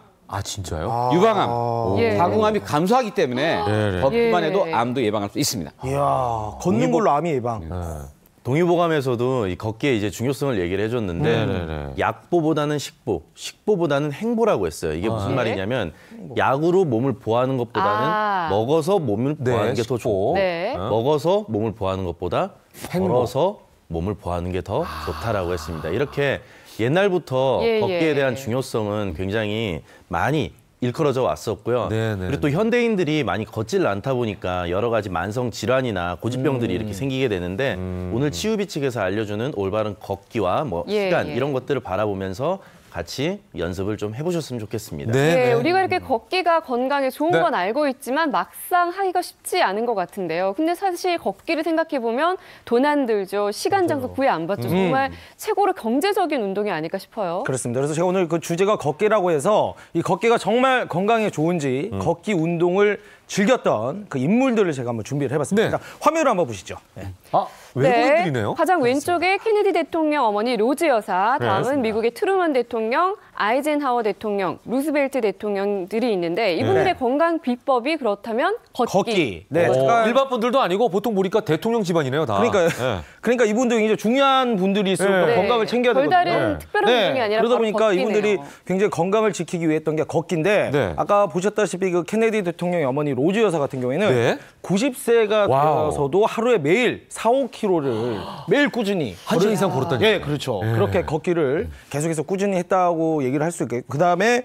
진짜요? 유방암, 예. 자궁암이 감소하기 때문에 네. 걷기만 예. 해도 암도 예방할 수 있습니다. 이야, 걷는 걸로 암이 예방. 동의보감에서도 이 걷기의 이제 중요성을 얘기를 해줬는데 네네네. 약보보다는 식보, 식보보다는 행보라고 했어요. 이게 무슨 네. 말이냐면 약으로 몸을 보호하는 것보다는 먹어서 몸을 보호하는 게 더 식보. 좋고 네. 먹어서 몸을 보호하는 것보다 걸어서 몸을 보호하는 게 더 좋다라고 했습니다. 이렇게 옛날부터 예, 걷기에 예. 대한 중요성은 굉장히 많이 일컬어져 왔었고요. 네네. 그리고 또 현대인들이 많이 걷질 않다 보니까 여러 가지 만성 질환이나 고집병들이 이렇게 생기게 되는데 오늘 치유비 측에서 알려주는 올바른 걷기와 뭐 예, 시간 예. 이런 것들을 바라보면서 같이 연습을 좀 해보셨으면 좋겠습니다. 네, 우리가 이렇게 걷기가 건강에 좋은 네. 건 알고 있지만 막상 하기가 쉽지 않은 것 같은데요. 근데 사실 걷기를 생각해보면 돈 안 들죠. 시간, 장소 구애 안 받죠. 정말 최고로 경제적인 운동이 아닐까 싶어요. 그렇습니다. 그래서 제가 오늘 그 주제가 걷기라고 해서 이 걷기가 정말 건강에 좋은지 걷기 운동을 즐겼던 그 인물들을 제가 한번 준비를 해봤습니다. 네. 자, 화면을 한번 보시죠. 네. 외국인들이네요. 가장 왼쪽에 케네디 대통령 어머니 로즈 여사, 다음은 미국의 트루먼 대통령, 아이젠하워 대통령, 루스벨트 대통령들이 있는데 이분들의 네. 건강 비법이 그렇다면 걷기. 네. 제가 일반 분들도 아니고 보통 보니까 대통령 집안이네요, 다. 그러니까요. 네. 그러니까 이분들이 이제 중요한 분들일수록 네. 건강을 챙겨야 되거든요. 별다른 특별한 운동이 아니라 그러다 바로 보니까 걷기네요. 이분들이 굉장히 건강을 지키기 위해 했던 게 걷기인데 네. 아까 보셨다시피 그 케네디 대통령의 어머니 로즈 여사 같은 경우에는 네. 90세가 와우. 되어서도 하루에 매일 4-5km를 매일 꾸준히 한 시간 이상 걸었다니까요. 예, 그렇죠. 그렇게 걷기를 계속해서 꾸준히 했다고 얘기를 할 수 있겠고 그다음에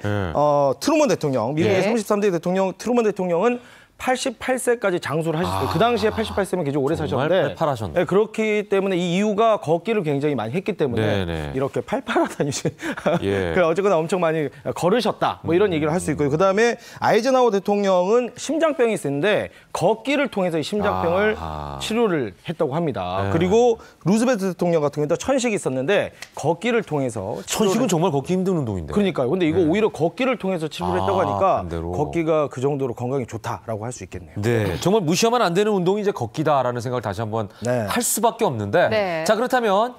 트루먼 대통령, 미국의 네. 33대 대통령 트루먼 대통령은 88세까지 장수를 하셨어요. 그 당시에 88세면 굉장히 오래 정말 사셨는데 팔팔하셨네. 네, 그렇기 때문에 이 이유가 걷기를 굉장히 많이 했기 때문에 네네. 이렇게 팔팔하다니지. 예. 어쨌거나 엄청 많이 걸으셨다. 뭐 이런 얘기를 할 수 있고요. 그다음에 아이젠하워 대통령은 심장병이 있었는데 걷기를 통해서 이 심장병을 치료를 했다고 합니다. 그리고 루스벨트 대통령 같은 경우도 천식이 있었는데 걷기를 통해서 천식은 정말 걷기 힘든 운동인데. 그러니까요. 근데 이거 오히려 걷기를 통해서 치료를 했다고 하니까 반대로. 걷기가 그 정도로 건강이 좋다라고 할 수 있겠네요. 네, 정말 무시하면 안 되는 운동이 이제 걷기다라는 생각을 다시 한번 네. 할 수밖에 없는데. 네. 자, 그렇다면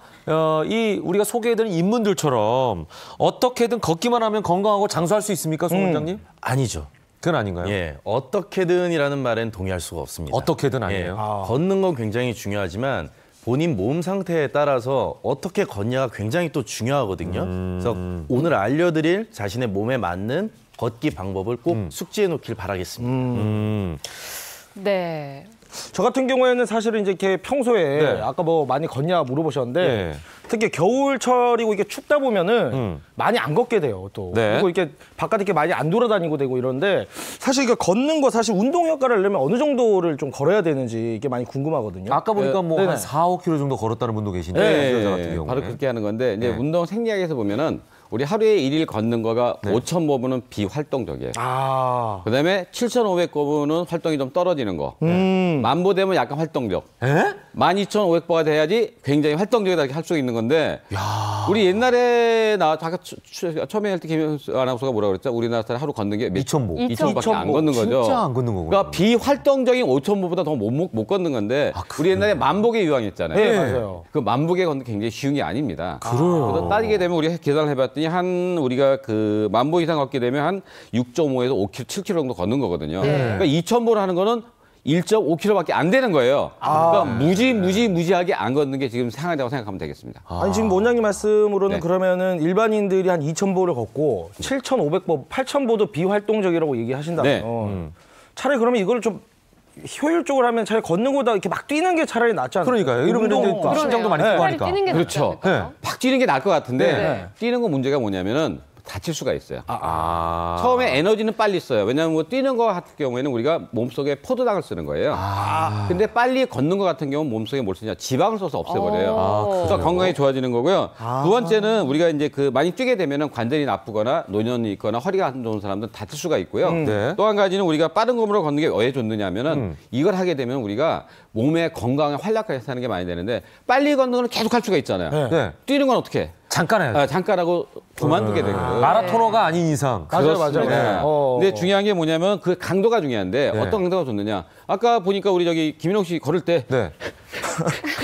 이 우리가 소개해드린 인물들처럼 어떻게든 걷기만 하면 건강하고 장수할 수 있습니까, 송 원장님? 아니죠. 그건 아닌가요? 예, 어떻게든이라는 말엔 동의할 수가 없습니다. 어떻게든 아니에요. 예, 걷는 건 굉장히 중요하지만 본인 몸 상태에 따라서 어떻게 걷냐가 굉장히 또 중요하거든요. 그래서 오늘 알려드릴 자신의 몸에 맞는 걷기 방법을 꼭 숙지해 놓길 바라겠습니다. 네. 저 같은 경우에는 사실은 이제 이렇게 평소에 네. 아까 뭐 많이 걷냐 물어보셨는데 네. 특히 겨울철이고 이게 춥다 보면은 많이 안 걷게 돼요 또. 네. 그리고 이렇게 바깥에 이렇게 많이 안 돌아다니고 되고 이런데 사실 이게 걷는 거 사실 운동 효과를 내려면 어느 정도를 좀 걸어야 되는지 이게 많이 궁금하거든요. 아까 보니까 뭐 네네. 한 4, 5km 정도 걸었다는 분도 계신데 네, 여자 같은 경우에. 바로 그렇게 하는 건데 이제 네. 운동 생리학에서 보면은 우리 하루에 1일 걷는 거가 5,000보보는 비활동적이에요. 아. 그다음에 7,500보보는 활동이 좀 떨어지는 거. 만보 되면 약간 활동적. 12,500보가 돼야지 굉장히 활동적이다 이렇게 할 수 있는 건데 우리 옛날에 아까 처음에 할 때 김현수 아나운서가 뭐라고 그랬죠? 우리나라 사람 하루 걷는 게 2,000보. 2,000보밖에 안 걷는 거죠. 진짜 안 걷는 거구나. 그러니까 비활동적인 5,000보보다 더 못 걷는 건데 우리 옛날에 만보계 유행했잖아요. 네, 맞아요. 그 만보계 걷는 게 굉장히 쉬운 게 아닙니다. 그래요. 그래서 따지게 되면 우리가 계산을 해봤더니 한 우리가 그 만보 이상 걷게 되면 한 6.5에서 5km, 7km 정도 걷는 거거든요. 그러니까 2,000보를 하는 거는 1.5km밖에 안 되는 거예요. 그러니까 무지하게 안 걷는 게 지금 상하다고 생각하면 되겠습니다. 아니 지금 원장님 말씀으로는 네. 그러면은 일반인들이 한 2,000보를 걷고 7,500보, 8,000보도 비활동적이라고 얘기하신다면 네. 차라리 그러면 이걸 좀 효율적으로 하면 차라리 걷는 거보다 이렇게 막 뛰는 게 차라리 낫지 않아요? 그러니까요. 이러면 이제 심장도 많이 뛰고 하니까. 뛰는 게 그렇죠. 낫지 않을까요? 팍 뛰는 게 나을 것 같은데 네. 뛰는 거 문제가 뭐냐면은 다칠 수가 있어요. 처음에 에너지는 빨리 써요. 왜냐하면 뭐 뛰는 거 같은 경우에는 우리가 몸속에 포도당을 쓰는 거예요. 근데 빨리 걷는 거 같은 경우는 몸속에 뭘 쓰냐? 지방을 써서 없애버려요. 그래서 건강이 좋아지는 거고요. 두 번째는 우리가 이제 그 많이 뛰게 되면은 관절이 나쁘거나 노년이 있거나 허리가 안 좋은 사람들은 다칠 수가 있고요. 네. 또 한 가지는 우리가 빠른 걸음으로 걷는 게 왜 좋느냐면은 이걸 하게 되면 우리가 몸의 건강에 활력하게 사는 게 많이 되는데 빨리 걷는 건 계속 할 수가 있잖아요. 네. 뛰는 건 어떻게 해? 잠깐 해요. 잠깐 하고 그만두게 되거든요. 마라토너가 아닌 이상. 그렇습니다. 맞아요. 근데 중요한 게 뭐냐면 그 강도가 중요한데 어떤 강도가 좋느냐. 아까 보니까 우리 저기 김인홍 씨 걸을 때 네.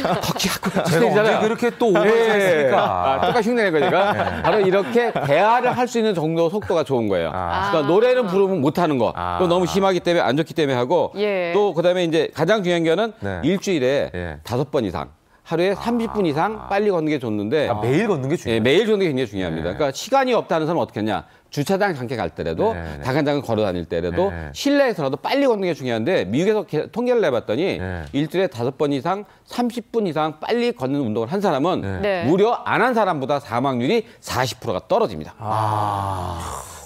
걷기 하고 제가 언제 그렇게 또 오버를 했습니까? 똑같이 흉내낸 거니까 바로 이렇게 대화를 할 수 있는 정도 속도가 좋은 거예요. 그러니까 노래는 부르면 못 하는 거. 또 너무 심하기 때문에 안 좋기 때문에 하고 예. 또 그다음에 이제 가장 중요한 거는 네. 일주일에 예. 5번 이상. 하루에 30분 이상 빨리 걷는 게 좋는데 매일 걷는 게 중요해요. 예, 매일 걷는 게 굉장히 중요합니다. 그러니까 시간이 없다는 사람은 어떻게 하냐. 주차장 잠깐 갈 때라도 당장을 걸어 다닐 때라도 실내에서라도 빨리 걷는 게 중요한데 미국에서 통계를 내봤더니 일주일에 5번 이상 30분 이상 빨리 걷는 운동을 한 사람은 네. 무려 안 한 사람보다 사망률이 40%가 떨어집니다.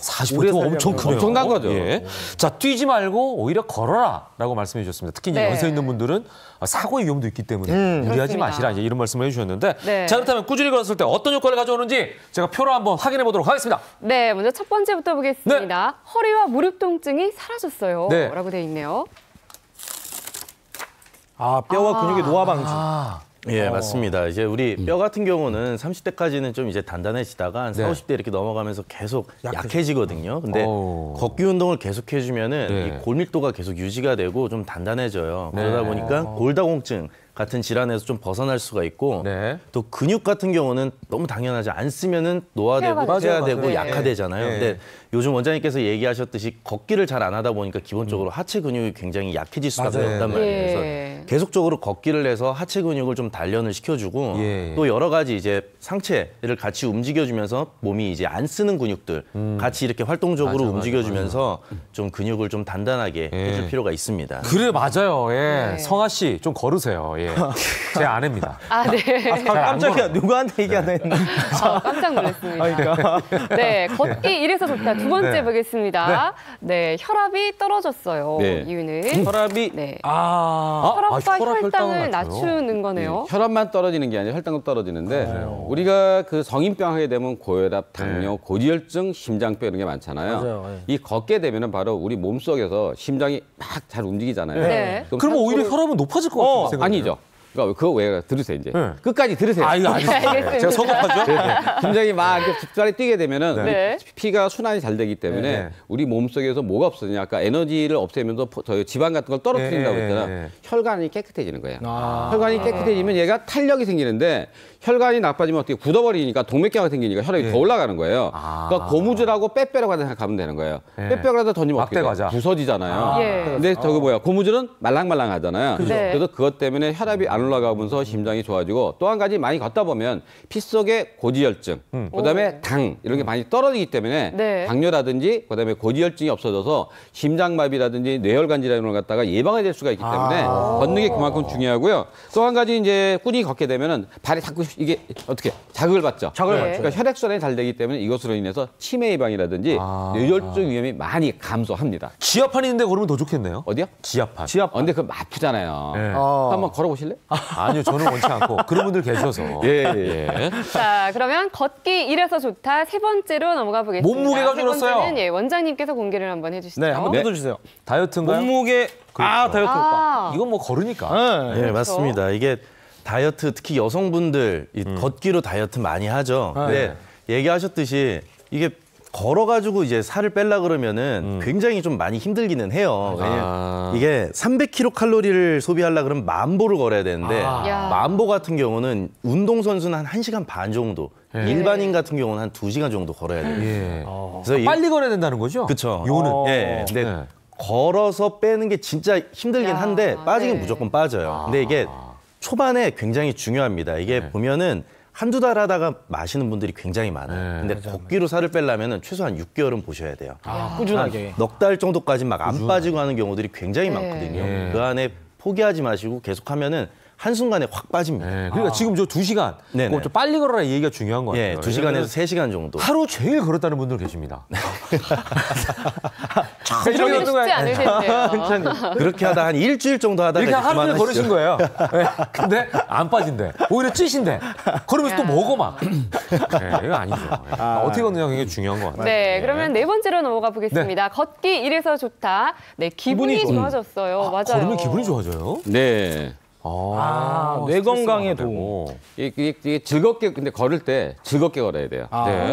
40% 엄청 크네요. 엄청난 거죠. 예. 자, 뛰지 말고 오히려 걸어라라고 말씀해 주셨습니다. 특히 이제 네. 연세 있는 분들은 사고의 위험도 있기 때문에 무리하지 그렇습니다. 마시라 이제 이런 말씀을 해주셨는데 네. 자, 그렇다면 꾸준히 걸었을 때 어떤 효과를 가져오는지 제가 표로 한번 확인해 보도록 하겠습니다. 네, 먼저 첫 번째부터 보겠습니다. 허리와 무릎 통증이 사라졌어요. 네. 라고 돼 있네요. 뼈와 근육의 노화 방지. 예, 맞습니다. 이제 우리 뼈 같은 경우는 30대까지는 좀 이제 단단해지다가 한 40, 50대 이렇게 넘어가면서 계속 약해지거든요. 근데 걷기 운동을 계속 해주면은 이 골밀도가 계속 유지가 되고 좀 단단해져요. 그러다 보니까 골다공증 같은 질환에서 좀 벗어날 수가 있고 또 근육 같은 경우는 너무 당연하지 안 쓰면은 노화되고 폐화되고 약화되잖아요. 근데 요즘 원장님께서 얘기하셨듯이 걷기를 잘 안 하다 보니까 기본적으로 하체 근육이 굉장히 약해질 수밖에 없단 말이에요. 그래서 계속적으로 걷기를 해서 하체 근육을 좀 단련을 시켜주고 또 여러 가지 이제 상체를 같이 움직여주면서 몸이 이제 안 쓰는 근육들 같이 이렇게 활동적으로 움직여주면서 좀 근육을 좀 단단하게 해줄 필요가 있습니다. 그래 맞아요. 예. 성아 씨 좀 걸으세요. 예. 제 아내입니다. 아, 네. 깜짝이야. 누구한테 얘기하는 깜짝 놀랐습니다. 네, 걷기 이래서 좋다. 두 번째 보겠습니다. 네, 혈압이 떨어졌어요. 이유는 혈압이 혈압과 혈압, 혈당을 혈당을 낮추는 거네요. 혈압만 떨어지는 게 아니라 혈당도 떨어지는데 우리가 그 성인병 하게 되면 고혈압, 당뇨, 고지혈증, 심장병 이런 게 많잖아요. 이 걷게 되면은 바로 우리 몸속에서 심장이 막 잘 움직이잖아요. 그럼 오히려 혈압은 높아질 것 같은 생각이 아니죠. 그러니까 그거 왜 들으세요 이제 끝까지 들으세요. 이거 아니죠. 제가 성급하죠. 심장이 막 이렇게 집살이 뛰게 되면은 피가 순환이 잘 되기 때문에 우리 몸 속에서 뭐가 없어지냐 아까 에너지를 없애면서 지방 같은 걸 떨어뜨린다고 했잖아. 혈관이 깨끗해지는 거예요. 혈관이 깨끗해지면 얘가 탄력이 생기는데 혈관이 나빠지면 어떻게 굳어버리니까 동맥경화가 생기니까 혈압이 더 올라가는 거예요. 그러니까 고무줄하고 빼빼로 가다 생각하면 되는 거예요. 빼빼로라도 던지면 어떻게 돼요? 부서지잖아요. 근데 저기 뭐야 고무줄은 말랑말랑하잖아요. 그래서 그것 때문에 혈압이 안 올라가면서 심장이 좋아지고 또 한 가지 많이 걷다 보면 피 속에 고지혈증, 그다음에 당 이런 게 많이 떨어지기 때문에 당뇨라든지 그다음에 고지혈증이 없어져서 심장마비라든지 뇌혈관 질환을 갖다가 예방이 될 수가 있기 때문에 걷는 게 그만큼 중요하고요. 또 한 가지 이제 꾸준히 걷게 되면은 발이 자꾸 이게 어떻게 자극을 받죠. 그러니까 혈액순환이 잘 되기 때문에 이것으로 인해서 치매 예방이라든지 뇌졸중 위험이 많이 감소합니다. 지압판 있는데 걸으면 더 좋겠네요. 어디요? 지압판. 근데 그거 아프잖아요. 한번 걸어보실래요? 아니요, 저는 원치 않고 그런 분들 계셔서. 자, 그러면 걷기 1에서 좋다 세 번째로 넘어가 보겠습니다. 몸무게가 줄었어요. 세 번째는 원장님께서 공개를 한번 해주시죠. 네, 한번 뜯어주세요. 다이어트인가요? 몸무게 다이어트 효과. 이건 뭐 걸으니까. 네, 맞습니다. 이게 다이어트 특히 여성분들 걷기로 다이어트 많이 하죠. 근데 얘기하셨듯이 이게 걸어가지고 이제 살을 빼려 그러면은 굉장히 좀 많이 힘들기는 해요. 왜냐면 이게 300kcal 소비하려 그러면 10,000보를 걸어야 되는데 10,000보 같은 경우는 운동선수는 한 1시간 반 정도, 일반인 같은 경우는 한 2시간 정도 걸어야 돼요. 그래서 빨리 걸어야 된다는 거죠? 그렇죠. 요는. 근데 걸어서 빼는 게 진짜 힘들긴 한데 빠지긴 무조건 빠져요. 근데 이게 초반에 굉장히 중요합니다. 이게 보면은 한두 달 하다가 마시는 분들이 굉장히 많아요. 근데 걷기로 살을 빼려면 최소한 6개월은 보셔야 돼요. 꾸준하게. 넉 달 정도까지 막 안 빠지고 하는 경우들이 굉장히 많거든요. 그 안에 포기하지 마시고 계속하면은 한순간에 확 빠집니다. 그러니까 지금 저 2시간, 좀 빨리 걸어라 이 얘기가 중요한 것 같아요. 2시간에서 3시간 정도. 하루 종일 걸었다는 분들 계십니다. 그러기 쉽지 않을 텐데요. 그렇게 하다 한 일주일 정도 하다가 이렇게 하루 종일 걸으신 거예요. 근데 안 빠진대. 오히려 찌신대. 그러면서 또 먹어 막. 이거 아니죠. 어떻게 걷느냐가 굉장히 중요한 것 같아요. 네, 그러면 네 번째로 넘어가 보겠습니다. 걷기 1에서 좋다. 네, 기분이 좋아졌어요. 맞아요. 걸으면 기분이 좋아져요? 네. 뇌 건강에 도움. 이게 즐겁게 근데 걸을 때 즐겁게 걸어야 돼요.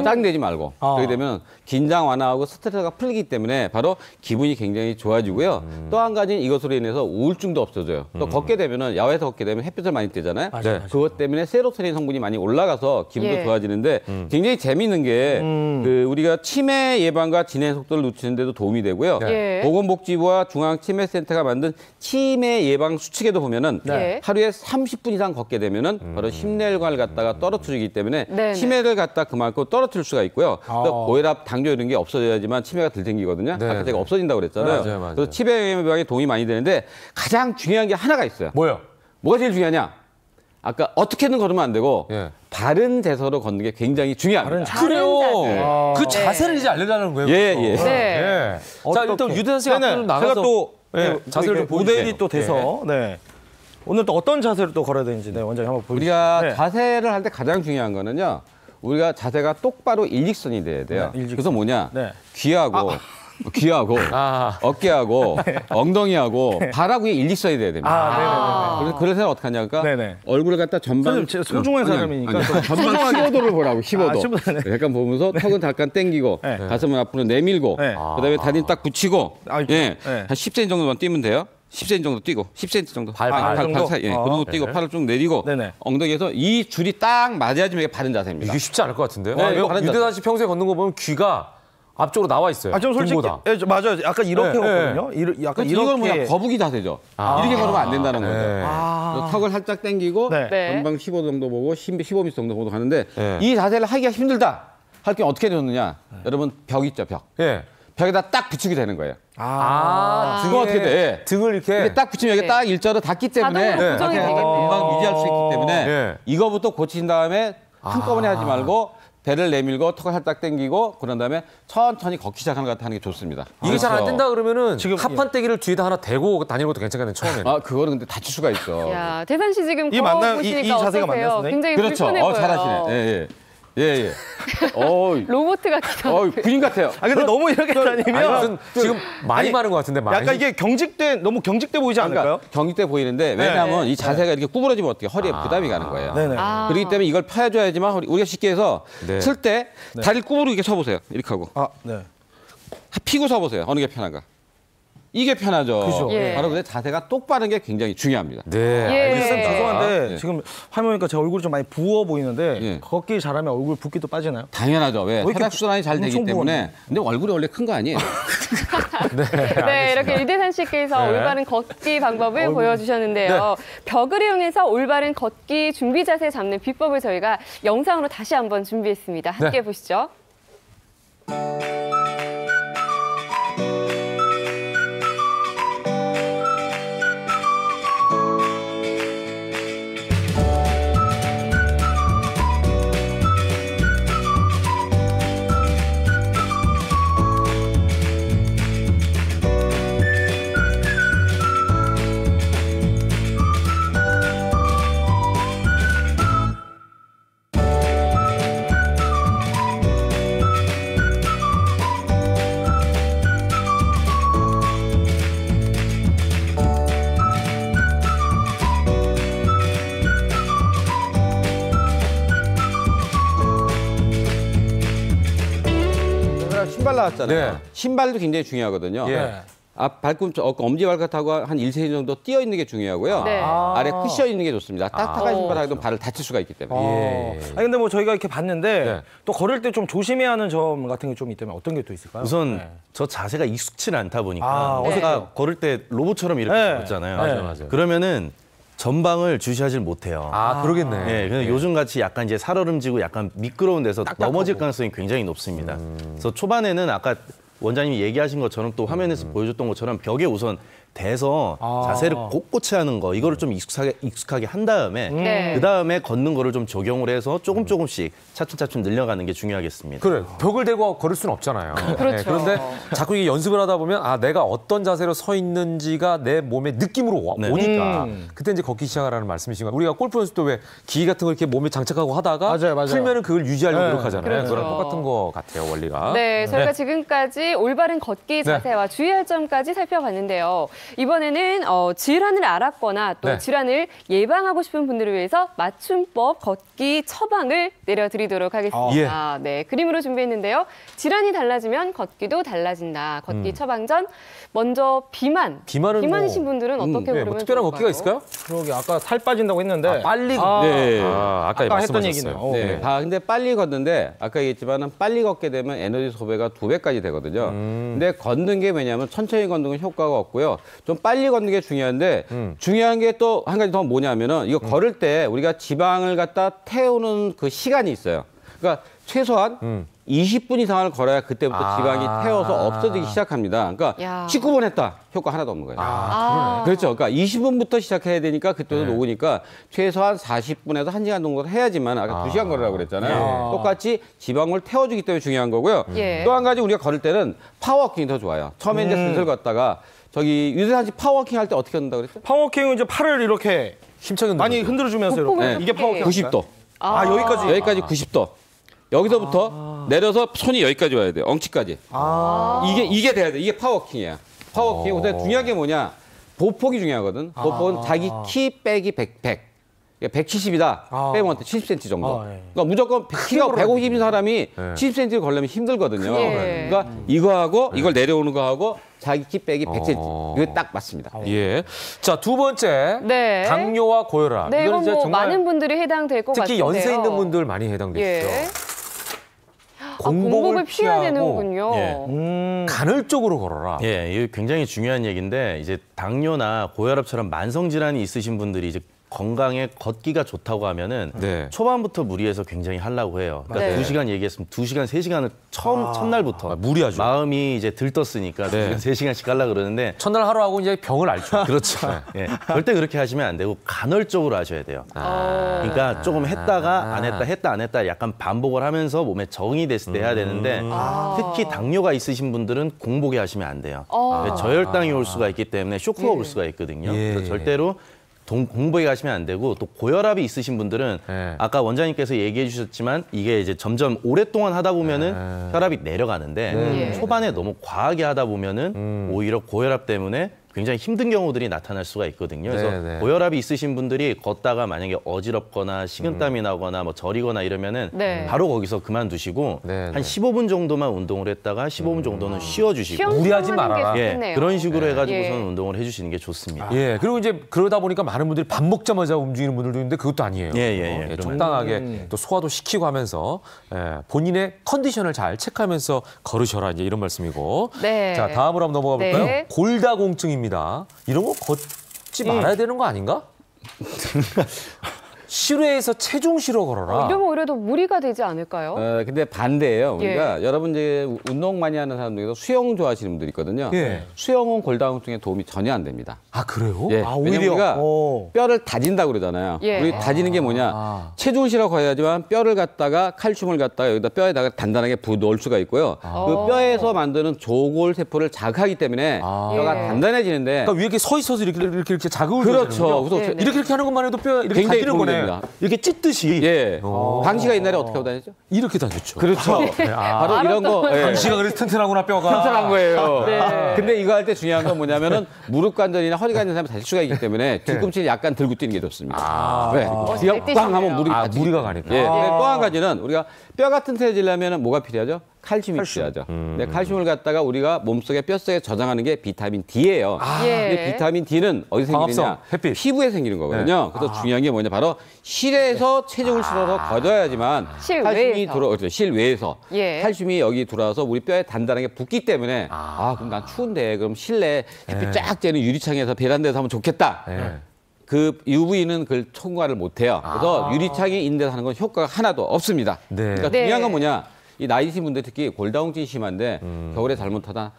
짜증내지 말고. 그렇게 되면 긴장 완화하고 스트레스가 풀리기 때문에 바로 기분이 굉장히 좋아지고요. 또 한 가지는 이것으로 인해서 우울증도 없어져요. 또 걷게 되면은 야외에서 걷게 되면 햇빛을 많이 쬐잖아요. 그것 때문에 세로토닌 성분이 많이 올라가서 기분도 좋아지는데 굉장히 재미있는 게 그 우리가 치매 예방과 진행 속도를 늦추는 데도 도움이 되고요. 보건복지부와 중앙치매센터가 만든 치매 예방 수칙에도 보면은 하루에 30분 이상 걷게 되면은 바로 심뇌혈관을 갖다가 떨어뜨리기 때문에 치매를 갖다 그만큼 떨어뜨릴 수가 있고요. 또 고혈압, 당뇨 이런 게 없어져야지만 치매가 덜 생기거든요. 아까 제가 없어진다고 그랬잖아요. 맞아요. 그래서 치매 예방에 도움이 많이 되는데 가장 중요한 게 하나가 있어요. 뭐요? 뭐가 제일 중요하냐? 아까 어떻게든 걸으면 안 되고 바른 자세로 걷는 게 굉장히 중요합니다. 그래요. 그 자세를 이제 알려달라는 거예요. 자, 일단 유대선 씨가 앞으로 좀 나가서 제가 또 자세를 좀 모델이 또 돼서 오늘 또 어떤 자세를 또 걸어야 되는지 원장님 한번 보여주시죠. 우리가 자세를 할 때 가장 중요한 거는요. 우리가 자세가 똑바로 일직선이 돼야 돼요. 그래서 뭐냐? 귀하고 어깨하고 엉덩이하고 발하고 일직선이 돼야 됩니다. 그래서 어떻게 하냐니까 얼굴을 갖다 전방 소중한 사람이니까 전방 15도를 보라고 15도. 약간 보면서 턱은 잠깐 당기고 가슴을 앞으로 내밀고 그다음에 다리는 딱 붙이고 한 10cm 정도만 뛰면 돼요. 10cm 정도 뛰고 10cm 정도 발 사이 그 정도 뛰고 팔을 쭉 내리고 엉덩이에서 이 줄이 딱 맞아야지 이게 바른 자세입니다. 이게 쉽지 않을 것 같은데요. 유대선 씨 평소에 걷는 거 보면 귀가 앞쪽으로 나와 있어요. 좀 솔직히 맞아요. 약간 이렇게 걷거든요. 약간 이건 뭐야? 거북이 자세죠. 이렇게 걸으면 안 된다는 거죠. 턱을 살짝 당기고 전방 15도 정도 보고 15m 정도 보고 가는데 이 자세를 하기가 힘들다. 할 게 어떻게 되느냐? 여러분 벽 있죠, 벽. 벽에다 딱 붙이게 되는 거예요. 등은 어떻게 돼? 등을 이렇게 딱 붙이면 여기 딱 일자로 닿기 때문에 고정이 금방 유지할 수 있기 때문에 이거부터 고친 다음에 한꺼번에 하지 말고 배를 내밀고 턱을 살짝 당기고 그런 다음에 천천히 걷기 시작하는 것 하는 게 좋습니다. 이게 잘 안 된다 그러면은 지금 합판대기를 뒤에다 하나 대고 다니는 것도 괜찮겠네 처음에는. 그거는 근데 다칠 수가 있어. 야, 대산 씨 지금 이 자세가 맞나요? 굉장히 그렇죠. 불편해 보여요. 잘하시네. 로봇 같기도 하고. 군인 같아요. 근데 너무 이렇게 다니면 지금 많이 많은 것 같은데 많이. 약간 이게 너무 경직돼 보이지 않을까요? 경직돼 보이는데 왜냐하면 이 자세가 이렇게 구부러지면 어떻게 허리에 부담이 가는 거예요. 그렇기 때문에 이걸 펴줘야지만 우리가 쉽게 해서 쓸 때 다리를 구부리게 서보세요. 이렇게 하고. 피고 서보세요. 어느 게 편한가. 이게 편하죠. 그죠. 예. 바로 근데 자세가 똑바른 게 굉장히 중요합니다. 네. 예. 선생님 죄송한데 예. 지금 화면 보니까 제 얼굴이 좀 많이 부어 보이는데 예. 걷기 잘하면 얼굴 붓기도 빠지나요? 당연하죠. 왜? 이렇게 혈액순환이 잘 되기 엄청 때문에. 근데 얼굴이 원래 큰 거 아니에요? 네, 이렇게 유대산 씨께서 네. 올바른 걷기 방법을 보여주셨는데요. 벽을 이용해서 올바른 걷기 준비 자세 잡는 비법을 저희가 영상으로 다시 한번 준비했습니다. 함께 보시죠. 신발 나왔잖아요. 네. 신발도 굉장히 중요하거든요. 예. 앞 발꿈치, 엄지발가락하고 한 1cm 정도 띄어 있는 게 중요하고요. 네. 아래 쿠션 있는 게 좋습니다. 딱딱한 신발 하면 발을 다칠 수가 있기 때문에. 예. 아니 근데 뭐 저희가 이렇게 봤는데 네. 또 걸을 때 좀 조심해야 하는 점 같은 게 좀 있다면 어떤 게 또 있을까요? 우선 네. 저 자세가 익숙치 않다 보니까 아, 제가 걸을 때 로봇처럼 이렇게 네. 걷잖아요. 맞아요. 그러면은 전방을 주시하질 못해요. 아, 그러겠네. 네, 근데 요즘 같이 약간 이제 살얼음지고 약간 미끄러운 데서 넘어질 가능성이 굉장히 높습니다. 그래서 초반에는 아까 원장님이 얘기하신 것처럼 또 화면에서 보여줬던 것처럼 벽에 우선 대서 자세를 꼿꼿이 하는 거 이거를 좀 익숙하게 한 다음에 네. 그 다음에 걷는 거를 좀 적용을 해서 조금씩 차츰 늘려가는 게 중요하겠습니다. 그래, 벽을 대고 걸을 수는 없잖아요. 그렇죠. 그런데 자꾸 이게 연습을 하다 보면 아 내가 어떤 자세로 서 있는지가 내 몸의 느낌으로 네. 오니까 그때 이제 걷기 시작하라는 말씀이신 거예요. 우리가 골프 연습 때 왜 기기 같은 거 이렇게 몸에 장착하고 하다가 맞아요. 풀면은 그걸 유지하려고 노력하잖아요. 그렇죠. 그거랑 똑같은 거 같아요, 원리가. 네, 저희가 지금까지 올바른 걷기 자세와 주의할 점까지 살펴봤는데요. 이번에는 질환을 앓았거나 또 네. 질환을 예방하고 싶은 분들을 위해서 맞춤법 걷기 처방을 내려드리도록 하겠습니다. 네, 그림으로 준비했는데요. 질환이 달라지면 걷기도 달라진다. 걷기 처방 전 먼저 비만은 비만이신 분들은 어떻게 네, 고르면 뭐 특별한 좋을까요? 걷기가 있을까요? 그러게 아까 살 빠진다고 했는데 빨리. 네. 아까 아까 했던 말씀하셨어요. 얘기네요. 네. 근데 빨리 걷는데 아까 얘기했지만은 빨리 걷게 되면 에너지 소비가 2배까지 되거든요. 근데 걷는 게 왜냐하면 천천히 걷는 건 효과가 없고요. 좀 빨리 걷는 게 중요한데 중요한 게 또 한 가지 더 뭐냐면은 이거 걸을 때 우리가 지방을 갖다 태우는 그 시간이 있어요. 그러니까 최소한 20분 이상을 걸어야 그때부터 지방이 태워서 없어지기 시작합니다. 그러니까 야. 19분 했다. 효과 하나도 없는 거예요. 그렇죠. 그러니까 20분부터 시작해야 되니까 그때도 녹으니까 최소한 40분에서 1시간 정도 해야지만 아까 2시간 걸으라고 그랬잖아요. 똑같이 지방을 태워주기 때문에 중요한 거고요. 예. 또 한 가지 우리가 걸을 때는 파워워킹이 더 좋아요. 처음에 이제 슬슬 걷다가 저기 유대산 씨 파워워킹 할 때 어떻게 걷는다 그랬죠? 파워워킹은 이제 팔을 이렇게 힘차게 많이 흔들어주고. 흔들어주면서 보폭을 이렇게 이게 파워워킹 90도. 아 여기까지 90도. 여기서부터 내려서 손이 여기까지 와야 돼요. 엉치까지. 이게 돼야 돼. 이게 파워워킹이야. 파워워킹. 근데 중요한 게 뭐냐? 보폭이 중요하거든. 보폭은 자기 키 빼기 100. 170이다. 빼면 70cm 정도. 그러니까 무조건 키가 150인 사람이 70cm를 걸려면 힘들거든요. 예. 그러니까 이거하고 이걸 내려오는 거하고 자기 키 빼기 100cm. 이게 딱 맞습니다. 예. 자, 두 번째. 네. 당뇨와 고혈압. 네, 이건 이제 뭐 정말 많은 분들이 해당될 것 특히 같은데요. 연세 있는 분들 많이 해당되죠. 예. 공복을 피해야 되는군요. 간헐적으로 걸어라. 예, 이거 굉장히 중요한 얘기인데 이제 당뇨나 고혈압처럼 만성 질환이 있으신 분들이 이제 건강에 걷기가 좋다고 하면은 네. 초반부터 무리해서 굉장히 하려고 해요. 그러니까 네. 2시간 얘기했으면 2시간, 3시간을 첫날부터 무리하죠. 마음이 이제 들떴으니까 네. 2시간, 3시간씩 하려고 그러는데 첫날 하루하고 이제 병을 앓죠. 그렇죠. 예, 절대 그렇게 하시면 안 되고 간헐적으로 하셔야 돼요. 그러니까 조금 했다가 안 했다, 했다 안 했다 약간 반복을 하면서 몸에 적응이 됐을 때 해야 되는데 특히 당뇨가 있으신 분들은 공복에 하시면 안 돼요. 저혈당이 올 수가 있기 때문에 쇼크가 올 수가 있거든요. 예. 그래서 절대로 공복에 가시면 안 되고 또 고혈압이 있으신 분들은 네. 아까 원장님께서 얘기해 주셨지만 이게 이제 점점 오랫동안 하다 보면은 혈압이 내려가는데 초반에 너무 과하게 하다 보면은 오히려 고혈압 때문에 굉장히 힘든 경우들이 나타날 수가 있거든요. 그래서 네네. 고혈압이 있으신 분들이 걷다가 만약에 어지럽거나 식은땀이 나거나 뭐 저리거나 이러면은 네. 바로 거기서 그만두시고 네네. 한 15분 정도만 운동을 했다가 15분 정도는 쉬어주시고 무리하지 말아라. 예, 그런 식으로 해가지고서는 예. 운동을 해주시는 게 좋습니다. 예, 그리고 이제 그러다 보니까 많은 분들이 밥 먹자마자 움직이는 분들도 있는데 그것도 아니에요. 예, 적당하게 또 소화도 시키고 하면서 본인의 컨디션을 잘 체크하면서 걸으셔라 이제 이런 말씀이고. 네. 자, 다음으로 한번 넘어가 볼까요? 네. 골다공증입니다. 이런 거 걷지 말아야 되는 거 아닌가? 실외에서 체중 실어 걸어라. 이러면 오히려 더 무리가 되지 않을까요? 근데 반대예요. 우리가 여러분 이제 운동 많이 하는 사람들 중에서 수영 좋아하시는 분들이 있거든요. 예. 수영은 골다공증에 도움이 전혀 안 됩니다. 아, 그래요? 예. 아, 왜냐면 오히려? 우리가 오. 뼈를 다진다고 그러잖아요. 예. 우리 다지는 게 뭐냐? 체중을 실어 가야지만 뼈를 갖다가 칼슘을 갖다가 여기다 뼈에다가 단단하게 부 넣을 수가 있고요. 그 뼈에서 만드는 조골 세포를 자극하기 때문에 뼈가 단단해지는데. 그러니까 위에 이렇게 서 있어서 이렇게 자극을 그렇죠. 그래서 이렇게 하는 것만 해도 뼈 이렇게 굉장히 다지는 거네. 됩니다. 이렇게 찢듯이. 예. 방시가 옛날에 어떻게 하고 다녔죠? 이렇게 다녔죠. 그렇죠. 바로 이런 거. 예. 방시가 그래서 튼튼하구나 뼈가. 튼튼한 거예요. 네. 근데 이거 할 때 중요한 건 뭐냐면은 무릎 관절이나 허리가 있는 사람이 다칠 수가 있기 때문에 뒤꿈치를 약간 들고 뛰는 게 좋습니다. 네. 뒤가 꽝 하면 무리가 가니까. 예. 또 한 가지는 우리가 뼈가 튼튼해지려면 뭐가 필요하죠? 칼슘이 필요하죠. 근데 칼슘을 갖다가 우리가 몸속에 뼈속에 저장하는 게 비타민 D예요. 근데 비타민 D는 어디서 생기느냐? 햇빛. 피부에 생기는 거거든요. 그래서 중요한 게 뭐냐? 바로 실에서 체중을 실어서 거둬야지만 실외에서. 칼슘이 그렇죠. 실외에서 예. 칼슘이 여기 들어와서 우리 뼈에 단단하게 붙기 때문에 그럼 난 추운데 그럼 실내 햇빛 쫙 쬐는 유리창에서 베란다에서 하면 좋겠다. 그 UV는 그걸 통과를 못해요. 그래서 유리창이 있는 데서 하는 건 효과가 하나도 없습니다. 그러니까 중요한 건 뭐냐? 이 나이 드신 분들 특히 골다공증이 심한데 겨울에 잘못하다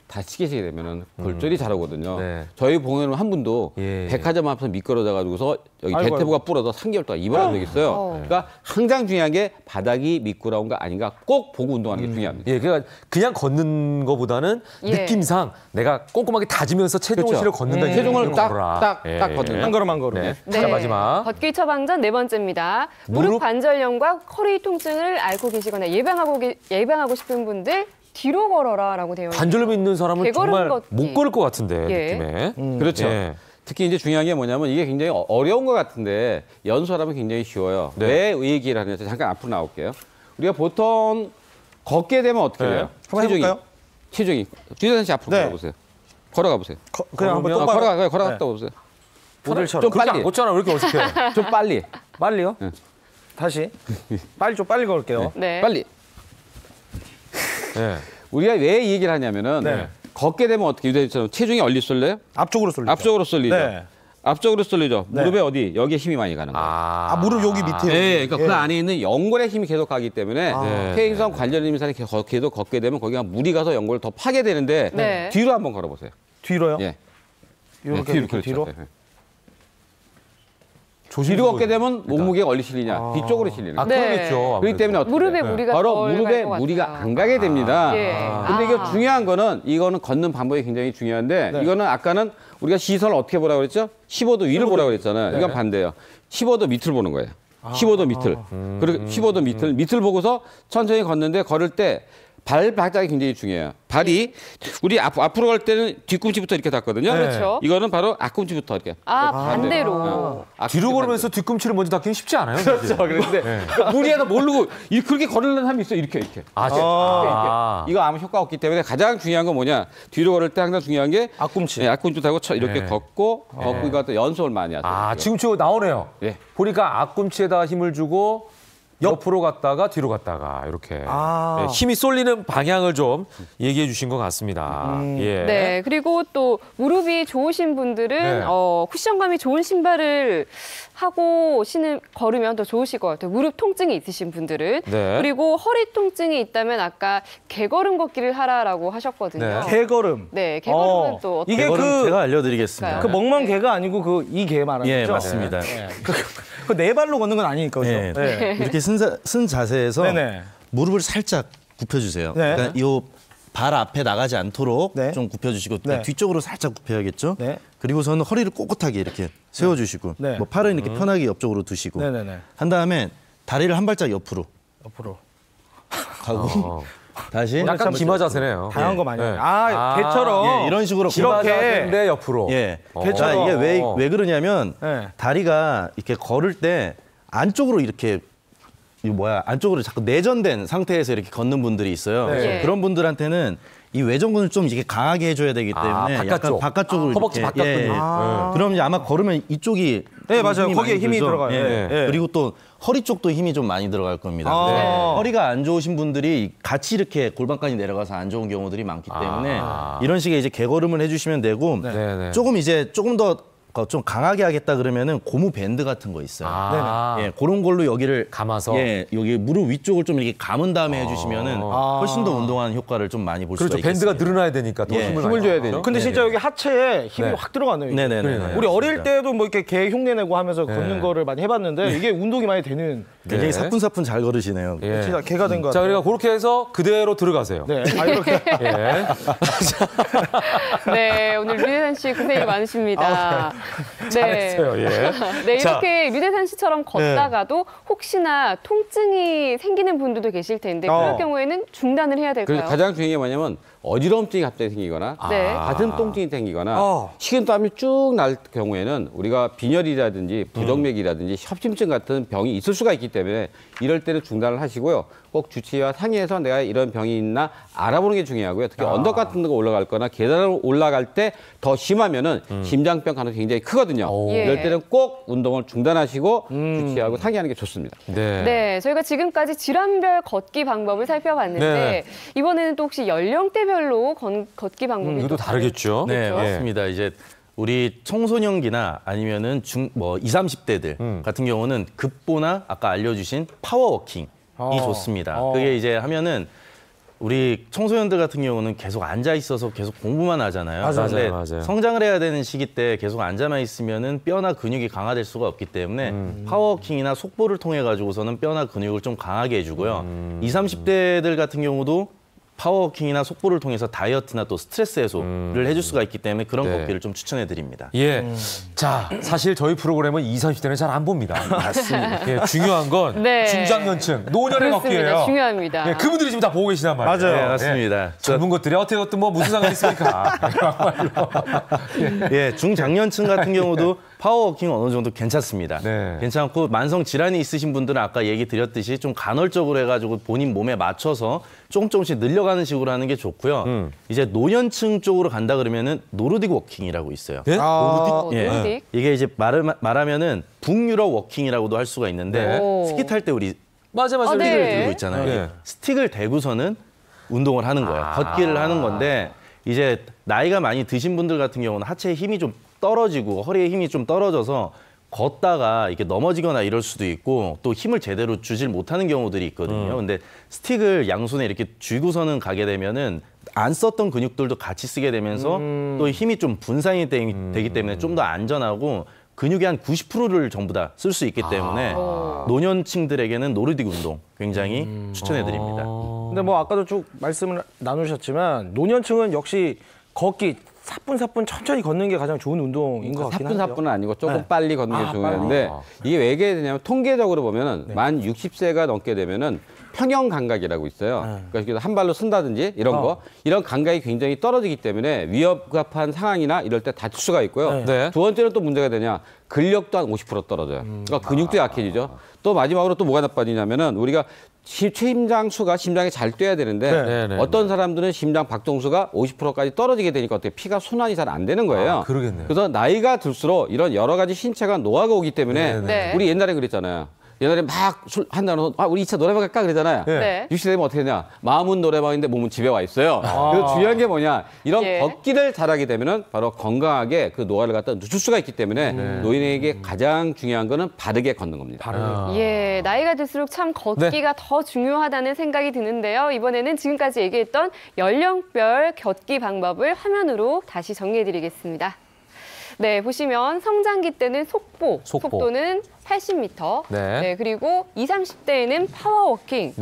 다치게 되면은 골절이 잘하거든요. 저희 봉에는 한 분도 백화점 앞에서 미끄러져가지고서 여기 대퇴부가 불어서 3개월 동안 입원한 적이 있어요. 그러니까 항상 중요한 게 바닥이 미끄러운가 아닌가 꼭 보고 운동하는 게 중요합니다. 예, 그러니까 그냥 걷는 거보다는 느낌상 내가 꼼꼼하게 다지면서 체중을 실어 걷는다. 체중을 딱 걷는 한 걸음 한 걸음. 네. 자, 마지막. 걷기 처방전 네 번째입니다. 무릎 관절염과 허리 통증을 앓고 계시거나 예방하고 싶은 분들 뒤로 걸어라라고 되어 있습니다. 관절염 있는 사람은 정말 걷기. 못 걸을 것 같은데 느낌에. 그렇죠. 예. 특히 이제 중요한 게 뭐냐면 이게 굉장히 어려운 것 같은데 연수하면 굉장히 쉬워요. 왜 이 얘기를 하냐? 잠깐 앞으로 나올게요. 우리가 보통 걷게 되면 어떻게 돼요? 한번 해볼까요? 체중이. 주재선 씨 앞으로 걸어보세요. 걸어가 보세요. 그냥 한번 똑바로. 걸어갔다 오세요. 모델처럼. 좀 빨리. 걷잖아. 왜 이렇게 어색해? 좀 빨리. 빨리요? 다시. 좀 빨리 걸을게요. 네. 빨리. 우리가 왜 이 얘기를 하냐면은 걷게 되면 어떻게 유대처럼 체중이 얼리 쏠려요? 앞쪽으로 쏠리죠. 앞쪽으로 쏠리죠. 네. 앞쪽으로 쏠리죠. 무릎에 어디? 여기에 힘이 많이 가는 거예요. 무릎 여기 밑에. 네, 그러니까 그 안에 있는 연골에 힘이 계속 가기 때문에 퇴행성 관절 임산이 계속 걷게 되면 거기가 물이 가서 연골을 더 파괴되는데 뒤로 한번 걸어보세요. 뒤로요? 예. 이렇게 뒤로. 뒤로. 뒤로 걷게 되면 몸무게가 어디 실리냐? 뒤쪽으로 실리는 거예요. 그러겠죠. 그렇기 때문에 어떻게 무릎에 돼요? 무리가 바로 덜 무릎에 갈것 무리가 같아요. 안 가게 됩니다. 근데 이게 아. 중요한 거는 이거는 걷는 방법이 굉장히 중요한데 이거는 아까는 우리가 시선을 어떻게 보라고 그랬죠? 15도 위를 보라고 그랬잖아요. 이건 반대예요. 15도 밑을 보는 거예요. 15도 밑을. 그리고 15도 밑을 보고서 천천히 걷는데 걸을 때 발바닥이 굉장히 중요해요. 발이 우리 앞으로 갈 때는 뒤꿈치부터 이렇게 닿거든요. 그렇죠. 이거는 바로 앞꿈치부터 이렇게. 반대로. 뒤로 걸으면서 뒤꿈치를 먼저 닿기는 쉽지 않아요. 그렇죠. 그런데 무리해서 모르고 그렇게 걸으려는 사람이 있어. 이렇게. 이거 아무 효과 없기 때문에 가장 중요한 건 뭐냐? 뒤로 걸을 때 항상 중요한 게 앞꿈치. 앞꿈치 타고 이렇게 걷고 이것도 연습을 많이 하세요. 지금 저 나오네요. 예. 보니까 앞꿈치에다 힘을 주고 옆으로 갔다가 뒤로 갔다가 이렇게 힘이 쏠리는 방향을 좀 얘기해 주신 것 같습니다. 예. 네, 그리고 또 무릎이 좋으신 분들은 쿠션감이 좋은 신발을 하고 걸으면 더 좋으실 것 같아요. 무릎 통증이 있으신 분들은. 그리고 허리 통증이 있다면 아까 개걸음 걷기를 하라라고 하셨거든요. 개걸음. 네, 개걸음은 또 어떻게? 이게 제가 알려드리겠습니다. 그 멍멍 개가 아니고 이 개 말하는 예, 거죠? 맞습니다. 그 네 발로 걷는 건 아니니까. 그렇죠? 네. 이렇게 쓴 자세에서 무릎을 살짝 굽혀주세요. 그러니까 이 발 앞에 나가지 않도록 좀 굽혀주시고 뒤쪽으로 살짝 굽혀야겠죠. 그리고서는 허리를 꼿꼿하게 이렇게 세워주시고 뭐 팔은 이렇게 편하게 옆쪽으로 두시고 한 다음에 다리를 한 발짝 옆으로 가고 다시 약간 기마 자세네요. 다양한 거 많이 예. 해요. 개처럼 예, 이런 식으로 기마 이렇게. 자세인데 옆으로. 예. 개처럼. 자, 이게 왜 그러냐면 네. 다리가 이렇게 걸을 때 안쪽으로 이렇게 안쪽으로 자꾸 내전된 상태에서 이렇게 걷는 분들이 있어요. 네. 그런 분들한테는 이 외전근을 좀 이렇게 강하게 해줘야 되기 때문에 바깥쪽. 약간 바깥쪽으로 허벅지 이렇게, 바깥 근육. 그럼 이제 아마 걸으면 이쪽이 네, 맞아요. 힘이 거기에 많이 힘이 들죠. 들어가요. 예. 네. 네. 그리고 또 허리 쪽도 힘이 좀 많이 들어갈 겁니다. 허리가 안 좋으신 분들이 같이 이렇게 골반까지 내려가서 안 좋은 경우들이 많기 때문에 이런 식의 이제 개걸음을 해주시면 되고 조금 더 좀 강하게 하겠다 그러면은 고무 밴드 같은 거 있어요. 예, 그런 걸로 여기를 감아서 여기 무릎 위쪽을 좀 이렇게 감은 다음에 해주시면은 훨씬 더 운동하는 효과를 좀 많이 볼 수가 그렇죠. 있겠습니다. 밴드가 늘어나야 되니까 더 힘을 줘야 되니까. 근데 진짜 여기 하체에 힘이 확 들어가네요. 이게. 네네네. 우리 어릴 때도 뭐 이렇게 개 흉내 내고 하면서 걷는 거를 많이 해봤는데 이게 운동이 많이 되는. 굉장히 사뿐사뿐 잘 걸으시네요. 진짜 개가 된 거 자, 같아요. 그러니까 그렇게 해서 그대로 들어가세요. 네. 이렇게. 예. 네, 오늘 류대산 씨 고생이 많으십니다. 네. 잘했어요. 예. 네, 이렇게 류대산 씨처럼 걷다가도 혹시나 통증이 생기는 분들도 계실 텐데 그럴 경우에는 중단을 해야 될까요? 그래서 가장 중요한 게 뭐냐면 어지러움증이 갑자기 생기거나 네. 가슴 통증이 생기거나 식은땀이 쭉 날 경우에는 우리가 빈혈이라든지 부정맥이라든지 협심증 같은 병이 있을 수가 있기 때문에 이럴 때는 중단을 하시고요. 꼭 주치의와 상의해서 내가 이런 병이 있나 알아보는 게 중요하고요. 특히 언덕 같은 데가 올라갈 거나 계단을 올라갈 때 더 심하면은 심장병 가능성이 굉장히 크거든요. 이럴 때는 꼭 운동을 중단하시고 주치의하고 상의하는 게 좋습니다. 네, 저희가 지금까지 질환별 걷기 방법을 살펴봤는데 이번에는 또 혹시 연령대별로 걷기 방법이 이것도 다르겠죠? 네, 그렇죠? 맞습니다. 이제 우리 청소년기나 아니면은 20, 30대들 같은 경우는 급보나 아까 알려주신 파워워킹이 좋습니다. 그게 이제 하면은 우리 청소년들 같은 경우는 계속 앉아 있어서 계속 공부만 하잖아요. 근데 맞아요. 성장을 해야 되는 시기 때 계속 앉아만 있으면은 뼈나 근육이 강화될 수가 없기 때문에 파워워킹이나 속보를 통해 가지고서는 뼈나 근육을 좀 강하게 해주고요. 20, 30대들 같은 경우도 파워워킹이나 속보를 통해서 다이어트나 또 스트레스 해소를 해줄 수가 있기 때문에 그런 걷기를 좀 추천해 드립니다. 예. 자, 사실 저희 프로그램은 20, 30대는 잘 안 봅니다. 맞습니다. 예, 중요한 건 네. 중장년층, 노년의 그렇습니다. 걷기예요. 중요합니다. 예, 그분들이 지금 다 보고 계시단 말이에요. 맞아요. 네, 맞습니다. 젊은 것들이 어떻게 걷든 뭐 무슨 상관이 있습니까? 예, 중장년층 같은 경우도 파워워킹 어느 정도 괜찮습니다. 네. 괜찮고 만성 질환이 있으신 분들은 아까 얘기 드렸듯이 좀 간헐적으로 해가지고 본인 몸에 맞춰서 조금씩 늘려가는 식으로 하는 게 좋고요. 이제 노년층 쪽으로 간다 그러면은 노르딕 워킹이라고 있어요. 예? 노르딕? 이게 이제 말하면은 북유럽 워킹이라고도 할 수가 있는데 스키 탈 때 우리 맞아. 네. 스틱을 들고 있잖아요. 네. 스틱을 대고서는 운동을 하는 거예요. 걷기를 하는 건데 이제 나이가 많이 드신 분들 같은 경우는 하체에 힘이 좀 떨어지고 허리에 힘이 좀 떨어져서 걷다가 이렇게 넘어지거나 이럴 수도 있고 또 힘을 제대로 주질 못하는 경우들이 있거든요. 근데 스틱을 양손에 이렇게 쥐고서는 가게 되면은 안 썼던 근육들도 같이 쓰게 되면서 또 힘이 좀 분산이 되기 때문에 좀 더 안전하고 근육의 한 90%를 전부 다 쓸 수 있기 때문에 노년층들에게는 노르딕 운동 굉장히 추천해 드립니다. 근데 뭐 아까도 쭉 말씀을 나누셨지만 노년층은 역시 걷기 사뿐사뿐 천천히 걷는 게 가장 좋은 운동인 것 같긴 한데요. 사뿐사뿐은 아니고 조금 빨리 걷는 게 중요한데 이게 왜 그러냐면 통계적으로 보면은 만 60세가 넘게 되면은 평형 감각이라고 있어요. 그러니까 한 발로 쓴다든지 이런 거 이런 감각이 굉장히 떨어지기 때문에 위협한 상황이나 이럴 때 다칠 수가 있고요. 두 번째는 또 문제가 되냐 근력도 한 50% 떨어져요. 그러니까 근육도 약해지죠. 또 마지막으로 또 뭐가 나빠지냐면은 우리가 심장 수가 심장이 잘 뛰어야 되는데 어떤 사람들은 심장 박동수가 50%까지 떨어지게 되니까 어떻게 피가 순환이 잘 안 되는 거예요. 그러겠네요. 그래서 나이가 들수록 이런 여러 가지 신체가 노화가 오기 때문에 우리 옛날에 그랬잖아요. 옛날에 막 술 한다는 우리 2차 노래방 갈까 그러잖아요. 네. 60대 되면 어떻게 되냐. 마음은 노래방인데 몸은 집에 와 있어요. 그래서 중요한 게 뭐냐. 이런 걷기를 잘하게 되면은 바로 건강하게 그 노화를 갖다 늦출 수가 있기 때문에 노인에게 가장 중요한 거는 바르게 걷는 겁니다. 예, 나이가 들수록 참 걷기가 더 중요하다는 생각이 드는데요. 이번에는 지금까지 얘기했던 연령별 걷기 방법을 화면으로 다시 정리해드리겠습니다. 네, 보시면 성장기 때는 속도는 80m. 네, 그리고 20, 30대에는 파워워킹.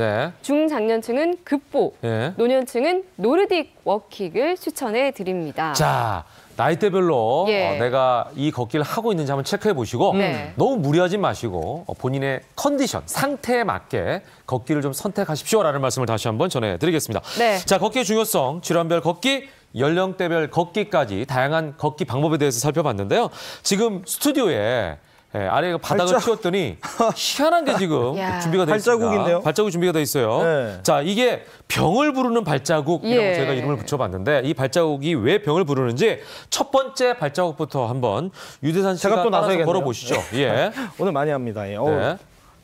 중장년층은 급보. 노년층은 노르딕 워킹을 추천해 드립니다. 자, 나이대별로 예. 내가 이 걷기를 하고 있는지 한번 체크해 보시고 네. 너무 무리하지 마시고 본인의 컨디션, 상태에 맞게 걷기를 좀 선택하십시오라는 말씀을 다시 한번 전해드리겠습니다. 네. 자, 걷기의 중요성, 질환별 걷기, 연령대별 걷기까지 다양한 걷기 방법에 대해서 살펴봤는데요. 지금 스튜디오에 아래 바닥을 치웠더니 희한한 게 지금 야. 준비가 되어 있습니다. 발자국인데요? 발자국이 준비가 되어 있어요. 네. 자, 이게 병을 부르는 발자국이라고 예. 제가 이름을 붙여봤는데 이 발자국이 왜 병을 부르는지 첫 번째 발자국부터 한번 유대산 씨가 제가 또 따라서 나서야겠네요. 걸어보시죠. 예. 오늘 많이 합니다. 예. 네.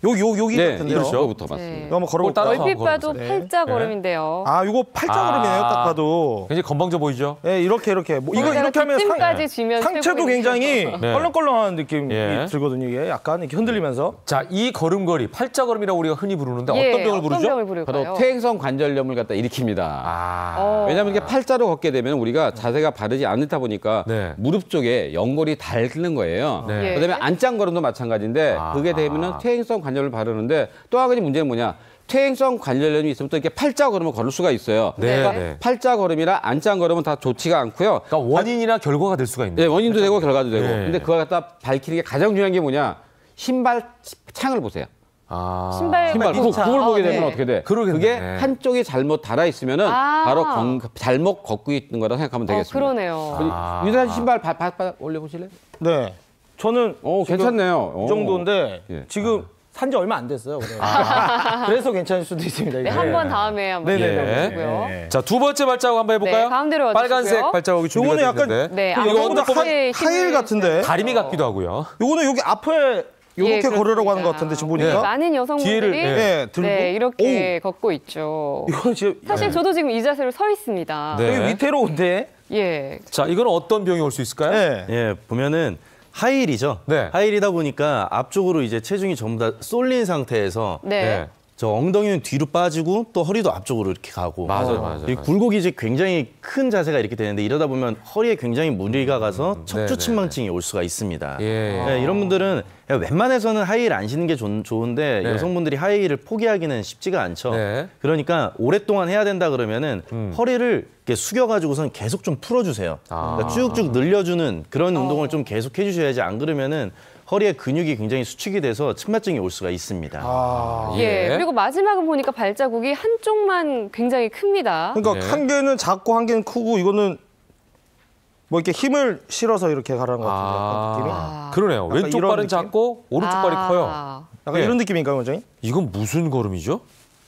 여기 네, 같은데요. 이거부터 맞습니다. 이거 한번 걸어볼까요? 따라서 얼핏 봐도 걸어보세요. 팔자 걸음인데요. 아, 이거 팔자걸음이네요. 딱 봐도. 굉장히 건방져 보이죠? 예, 이렇게. 뭐 이거 이렇게 하면 찜까지 쥐면 상체도 굉장히 네. 껄렁껄렁한 느낌이 예. 들거든요. 이게 약간 이렇게 흔들리면서. 자, 이 걸음걸이, 팔자걸음이라고 우리가 흔히 부르는데 예, 어떤 병을 부르죠? 병을 부를까요? 바로 퇴행성 관절염을 갖다 일으킵니다. 아, 왜냐하면 이게 팔자로 걷게 되면 우리가 자세가 바르지 않다 보니까 네. 무릎 쪽에 연골이 닳는 거예요. 네. 예. 그다음에 안짱걸음도 마찬가지인데 그게 되면은 퇴행성 관절을 바르는데 또 한 가지 문제는 뭐냐? 퇴행성 관절염이 있으면 또 이렇게 팔자 걸음을 걸을 수가 있어요. 네, 그러니까 네. 팔자 걸음이나 안짱 걸음은 다 좋지가 않고요. 그러니까 원인이나 결과가 될 수가 있는 네, 원인도 되고 결과도 되고. 네. 근데 그걸 갖다 밝히는 게 가장 중요한 게 뭐냐? 신발 창을 보세요. 아, 신발 그걸 보게 되면 네. 어떻게 돼? 그러겠네. 그게 한쪽이 잘못 달아 있으면은 아. 바로 잘못 걷고 있는 거라 생각하면 되겠습니다. 그러네요. 유대한 신발 바닥 올려보실래요? 네. 저는 괜찮네요. 이 정도인데 예. 지금 산지 얼마 안 됐어요. 그래서 괜찮을 수도 있습니다. 네, 이게. 한 번 다음에 한번 네네. 해보고요. 네. 자, 두 번째 발자국 한번 해볼까요? 네, 가운데로 와주시고요. 빨간색 발자국이 준비가 요거는 약간 됐는데 네, 그 이거 이거보다 허리에 하일 힘을- 같은데. 다리미 같기도 하고요. 요거는 여기 앞에 요렇게 예, 걸으라고 하는 그렇습니다. 것 같은데 지금 네, 보니까. 많은 여성분들이 뒤에를, 예, 들고. 네, 이렇게 걷고 있죠. 이거는 지금 사실 저도 지금 이 자세로 서 있습니다. 네. 되게 위태로운데. 예. 자, 이건 어떤 병이 올 수 있을까요? 네. 예, 보면은 하일이죠. 네. 하일이다 보니까 앞쪽으로 이제 체중이 전부 다 쏠린 상태에서 네. 저 엉덩이는 뒤로 빠지고 또 허리도 앞쪽으로 이렇게 가고. 맞아요. 이 굴곡이 이제 굉장히 큰 자세가 이렇게 되는데 이러다 보면 허리에 굉장히 무리가 가서 척추 침망증이 올 수가 있습니다. 예. 네, 이런 분들은 웬만해서는 하이힐 안 신는 게 좋은데 네. 여성분들이 하이힐을 포기하기는 쉽지가 않죠. 네. 그러니까 오랫동안 해야 된다 그러면은 허리를 이렇게 숙여가지고선 계속 좀 풀어주세요. 그러니까 쭉쭉 늘려주는 그런 운동을 좀 계속 해주셔야지 안 그러면은 허리에 근육이 굉장히 수축이 돼서 침막증이 올 수가 있습니다. 예. 그리고 마지막은 보니까 발자국이 한쪽만 굉장히 큽니다. 그러니까 네. 한 개는 작고 한 개는 크고 이거는 뭐 이렇게 힘을 실어서 이렇게 가라는 것 같은데. 아, 그러네요. 약간 왼쪽 이런 발은 느낌? 작고 오른쪽 발이 커요. 약간 예. 이런 느낌인가요, 원장님? 이건 무슨 걸음이죠?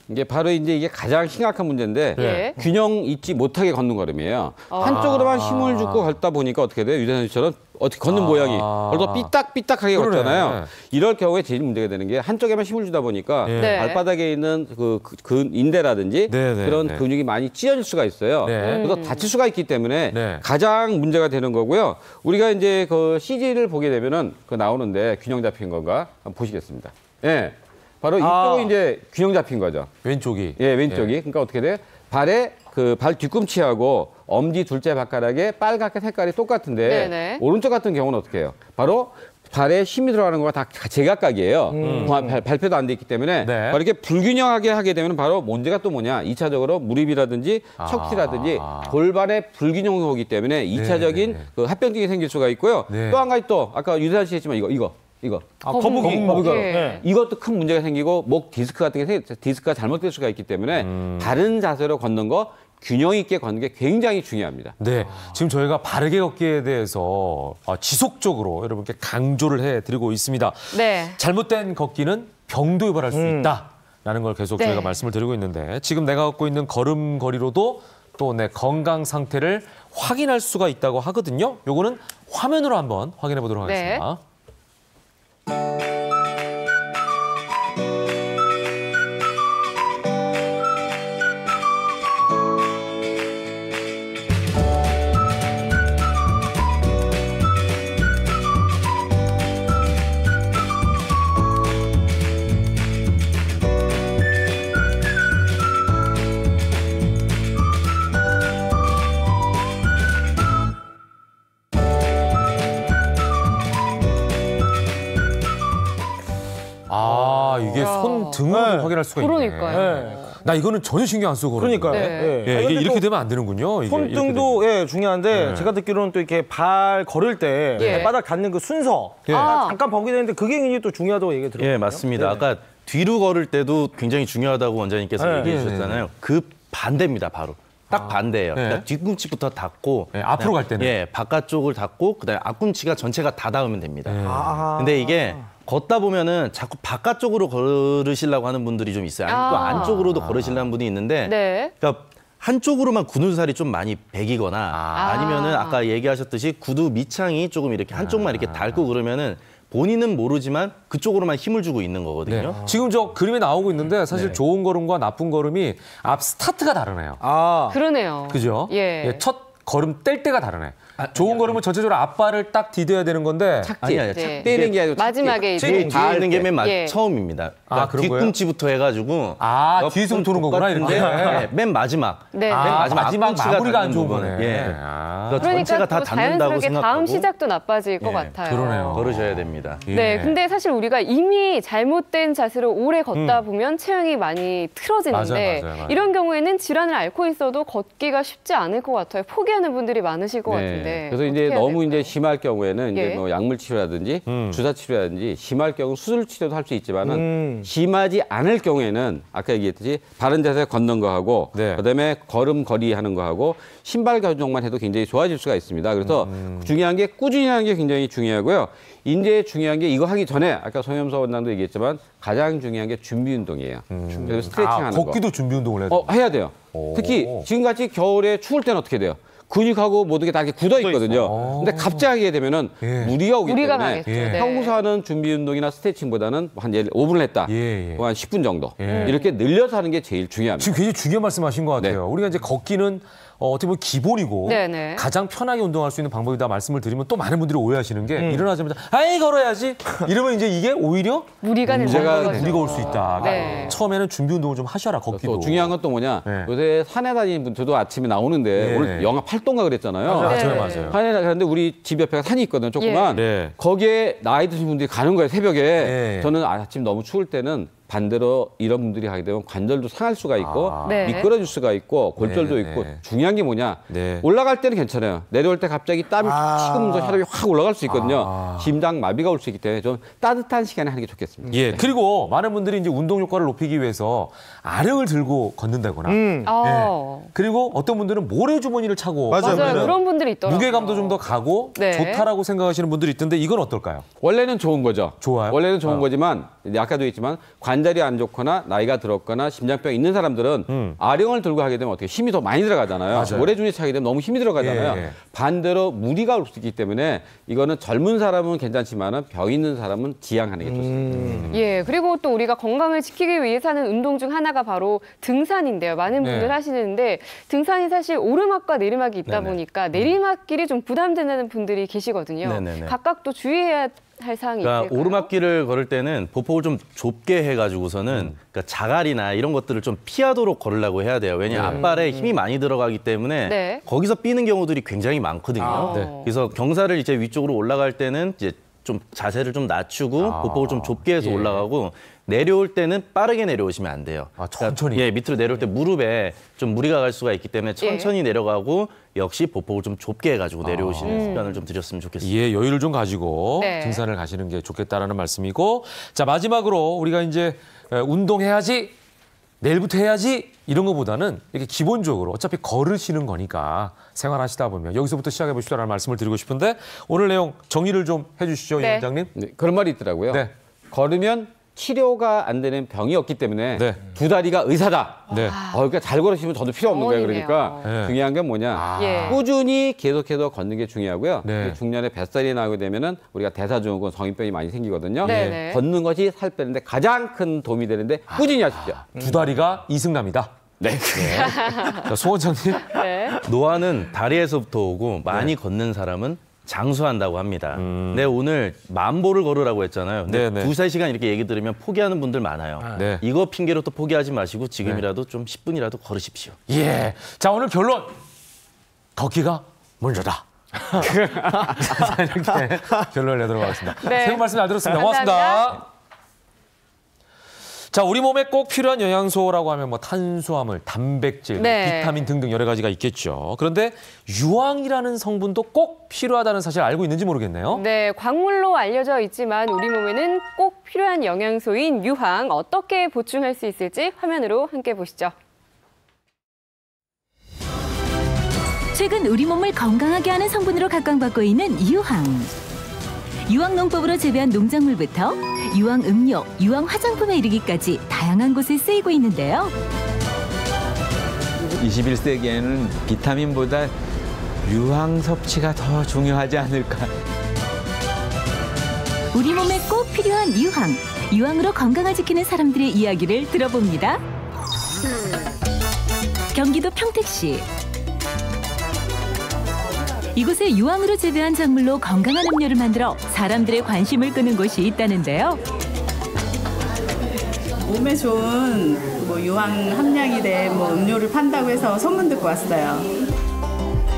이게 바로 이제 이게 가장 심각한 문제인데 예. 균형 잊지 못하게 걷는 걸음이에요. 한쪽으로만 힘을 주고 걷다 보니까 어떻게 돼요? 유대산 씨처럼 어떻게 걷는 모양이 그래도 삐딱삐딱하게 그러네. 걷잖아요. 이럴 경우에 제일 문제가 되는 게 한쪽에만 힘을 주다 보니까 예. 네. 발바닥에 있는 그 인대라든지 네, 네, 그런 네. 근육이 많이 찢어질 수가 있어요. 네. 그래서 다칠 수가 있기 때문에 네. 가장 문제가 되는 거고요. 우리가 이제 그 CG를 보게 되면은 그 나오는데 균형 잡힌 건가 한번 보시겠습니다. 예. 바로 이쪽은 이제 균형 잡힌 거죠. 왼쪽이. 예, 왼쪽이. 그러니까 어떻게 돼? 발에 그 발 뒤꿈치하고 엄지 둘째 발가락에 빨갛게 색깔이 똑같은데 네네. 오른쪽 같은 경우는 어떻게 해요? 바로 발에 힘이 들어가는 거가 다 제각각이에요. 발표도 안 돼 있기 때문에 네. 바로 이렇게 불균형하게 하게 되면 바로 문제가 또 뭐냐? 2차적으로 무릎이라든지 척추라든지 골반의 불균형이 오기 때문에 2차적인 그 합병증이 생길 수가 있고요. 네. 또 한 가지 또 아까 유대한 씨 했지만 이거. 거북이. 예. 이것도 큰 문제가 생기고 목 디스크 같은 게 디스크가 잘못될 수가 있기 때문에 바른 자세로 걷는 거 균형 있게 걷는 게 굉장히 중요합니다. 네, 지금 저희가 바르게 걷기에 대해서 지속적으로 여러분께 강조를 해드리고 있습니다. 네. 잘못된 걷기는 병도 유발할 수 있다라는 걸 계속 네. 저희가 말씀을 드리고 있는데 지금 내가 걷고 있는 걸음걸이로도 또 내 건강 상태를 확인할 수가 있다고 하거든요. 요거는 화면으로 한번 확인해 보도록 네. 하겠습니다. 아, 이게 손 등으로 네. 확인할 수가 있네. 그러니까요. 나 이거는 전혀 신경 안 쓰고 그러니까요. 네. 예, 이게 이렇게 되면 안 되는군요. 이게 손등도 예, 중요한데 네. 제가 듣기로는 또 이렇게 발 걸을 때 예. 발바닥 닿는 그 순서 예. 잠깐 보게 되는데 그게 굉장히 또 중요하다고 얘기 들었거든요. 예, 맞습니다. 네. 아까 뒤로 걸을 때도 굉장히 중요하다고 원장님께서 네. 얘기해 주셨잖아요. 그 반대입니다, 바로. 딱 반대예요. 네. 그러니까 뒤꿈치부터 닿고 네, 앞으로 갈 때는? 예, 바깥쪽을 닿고 그다음에 앞꿈치가 전체가 다 닿으면 됩니다. 아. 근데 이게 걷다 보면은 자꾸 바깥쪽으로 걸으시려고 하는 분들이 좀 있어요. 아니, 또 안쪽으로도 걸으시려는 분이 있는데 네. 그러니까 한쪽으로만 굳은 살이 좀 많이 배기거나 아니면은 아까 얘기하셨듯이 구두 밑창이 조금 이렇게 한쪽만 이렇게 닳고 그러면은 본인은 모르지만 그쪽으로만 힘을 주고 있는 거거든요. 네. 지금 저 그림에 나오고 있는데 사실 좋은 걸음과 나쁜 걸음이 앞 스타트가 다르네요. 그러네요. 그죠? 예. 첫 걸음 뗄 때가 다르네. 좋은 걸음은 전체적으로 앞발을 딱 디뎌야 되는 건데 아니야, 네. 떼는 게 아니고 마지막에 뒤에 이제 닿는 게 맨 예. 처음입니다. 아, 그런 거예요? 뒤꿈치부터 해가지고 뒤에서 도는 거구나 이렇게. 네, 맨 마지막. 네. 맨 마지막 마지막 마무리가 안 좋은 부분에. 거네. 예. 아. 그러니까 전체가 다 또 닿는다고 자연스럽게 생각하고 다음 시작도 나빠질 것 같아요. 그러네요. 걸으셔야 됩니다. 네, 예. 근데 사실 우리가 이미 잘못된 자세로 오래 걷다 보면 체형이 많이 틀어지는데 맞아요. 이런 경우에는 질환을 앓고 있어도 걷기가 쉽지 않을 것 같아요. 포기하는 분들이 많으실 것 같은데. 그래서 이제 어떻게 해야 너무 될까요? 이제 심할 경우에는 예. 이제 뭐 약물 치료라든지 주사 치료라든지 심할 경우 수술 치료도 할 수 있지만은 심하지 않을 경우에는 아까 얘기했듯이 바른 자세 걷는 거 하고 네. 그다음에 걸음걸이 하는 거 하고 신발 교정만 해도 굉장히 좋아질 수가 있습니다. 그래서 중요한 게 꾸준히 하는 게 굉장히 중요하고요. 이제 중요한 게 이거 하기 전에 아까 송영서 원장도 얘기했지만 가장 중요한 게 준비 운동이에요. 그래서 스트레칭 하는 거. 걷기도 준비 운동을 해야 돼. 해야 돼요. 특히 지금같이 겨울에 추울 때는 어떻게 돼요? 근육하고 모든 게 다 이렇게 굳어 있거든요. 근데 갑자기 하게 되면은 무리가 오기 무리가 때문에 가겠죠. 네. 평소 하는 준비 운동이나 스트레칭보다는 한 예를 5분을 했다. 뭐 한 10분 정도. 이렇게 늘려서 하는 게 제일 중요합니다. 지금 굉장히 중요한 말씀하신 것 같아요. 우리가 이제 걷기는 어떻게 보면 기본이고 네네. 가장 편하게 운동할 수 있는 방법이다 말씀을 드리면 또 많은 분들이 오해하시는 게 일어나자마자 아이 걸어야지 이러면 이제 이게 오히려 무리가 문제가 되는 무리가 올 수 있다. 네. 처음에는 준비 운동을 좀 하셔라 걷기도. 또 중요한 건 또 뭐냐? 네. 요새 산에 다니는 분들도 아침에 나오는데 네. 오늘 영하 8도인가 그랬잖아요. 맞아요. 산에 가는데 우리 집 옆에 산이 있거든요. 조그만. 네. 거기에 나이 드신 분들이 가는 거예요. 새벽에. 네. 저는 아침 너무 추울 때는 반대로 이런 분들이 가게 되면 관절도 상할 수가 있고 네. 미끄러질 수가 있고 골절도 네. 있고 중요한 게 뭐냐? 네. 올라갈 때는 괜찮아요. 내려올 때 갑자기 땀이 식으면서 혈압이 확 올라갈 수 있거든요. 심장 마비가 올 수 있기 때문에 좀 따뜻한 시간에 하는 게 좋겠습니다. 예. 그리고 많은 분들이 이제 운동 효과를 높이기 위해서 아령을 들고 걷는다거나. 그리고 어떤 분들은 모래주머니를 차고 맞아요. 그러면은 그런 분들이 있더라고요. 무게감도 좀 더 가고 네. 좋다라고 생각하시는 분들이 있던데 이건 어떨까요? 원래는 좋은 거죠. 좋아요? 원래는 좋은 거지만 이제 아까도 했지만 관절이 안 좋거나 나이가 들었거나 심장병 있는 사람들은 아령을 들고 하게 되면 어떻게 힘이 더 많이 들어가잖아요. 맞아요. 모래주머니 차게 되면 너무 힘이 들어가잖아요. 예. 반대로 무리가 올 수 있기 때문에 이거는 젊은 사람은 괜찮지만은 병 있는 사람은 지양하는 게 좋습니다. 예, 그리고 또 우리가 건강을 지키기 위해서 하는 운동 중 하나가 바로 등산인데요. 많은 분들 네. 하시는데 등산이 사실 오르막과 내리막이 있다 보니까 내리막길이 좀 부담되는 분들이 계시거든요. 네네네. 각각 또 주의해야 할 사항이 그러니까 있을까요? 오르막길을 걸을 때는 보폭을 좀 좁게 해가지고서는 그러니까 자갈이나 이런 것들을 좀 피하도록 걸으려고 해야 돼요. 왜냐하면 앞발에 힘이 많이 들어가기 때문에 네. 거기서 삐는 경우들이 굉장히 많거든요. 그래서 경사를 이제 위쪽으로 올라갈 때는 이제 좀 자세를 좀 낮추고 보폭을 좀 좁게 해서 올라가고 내려올 때는 빠르게 내려오시면 안 돼요. 천천히. 그러니까, 예, 밑으로 내려올 때 무릎에 좀 무리가 갈 수가 있기 때문에 천천히 내려가고 역시 보폭을 좀 좁게 해가지고 내려오시는 습관을 좀 들였으면 좋겠습니다. 예, 여유를 좀 가지고 네. 등산을 가시는 게 좋겠다라는 말씀이고, 자 마지막으로 우리가 이제 운동해야지, 내일부터 해야지 이런 것보다는 이렇게 기본적으로 어차피 걸으시는 거니까 생활하시다 보면 여기서부터 시작해 보시라는 말씀을 드리고 싶은데 오늘 내용 정리를 좀 해주시죠, 이 네. 원장님. 네, 그런 말이 있더라고요. 네. 걸으면 치료가 안 되는 병이 없기 때문에 네. 두 다리가 의사다. 네. 그러니까 잘 걸으시면 저도 필요 없는 거예요. 병원이네요. 그러니까 네. 중요한 건 뭐냐. 예. 꾸준히 계속해서 걷는 게 중요하고요. 네. 중년에 뱃살이 나게 되면은 우리가 대사증후군, 성인병이 많이 생기거든요. 네. 걷는 것이 살 빼는데 가장 큰 도움이 되는데 꾸준히 하십시오. 두 다리가 이승남이다. 네. 자, 송 원장님. 네. 노화는 다리에서부터 오고 많이 걷는 사람은 장수한다고 합니다. 근데 오늘 만보를 걸으라고 했잖아요. 근데 네네. 2-3시간 이렇게 얘기 들으면 포기하는 분들 많아요. 네. 이거 핑계로 또 포기하지 마시고 지금이라도 좀 10분이라도 걸으십시오. 예. 자, 오늘 결론. 걷기가 먼저다. 자, 이렇게 결론을 내도록 하겠습니다. 네. 새해 복 말씀 잘 들었습니다. 감사합니다. 고맙습니다. 자, 우리 몸에 꼭 필요한 영양소라고 하면 뭐 탄수화물, 단백질, 네. 비타민 등등 여러 가지가 있겠죠. 그런데 유황이라는 성분도 꼭 필요하다는 사실 알고 있는지 모르겠네요. 네, 광물로 알려져 있지만 우리 몸에는 꼭 필요한 영양소인 유황 어떻게 보충할 수 있을지 화면으로 함께 보시죠. 최근 우리 몸을 건강하게 하는 성분으로 각광받고 있는 유황. 유황 농법으로 재배한 농작물부터 유황 음료, 유황 화장품에 이르기까지 다양한 곳에 쓰이고 있는데요. 21세기에는 비타민보다 유황 섭취가 더 중요하지 않을까. 우리 몸에 꼭 필요한 유황. 유황으로 건강을 지키는 사람들의 이야기를 들어봅니다. 경기도 평택시. 이곳에 유황으로 재배한 작물로 건강한 음료를 만들어 사람들의 관심을 끄는 곳이 있다는데요. 몸에 좋은 유황 함량이 된 음료를 판다고 해서 소문 듣고 왔어요.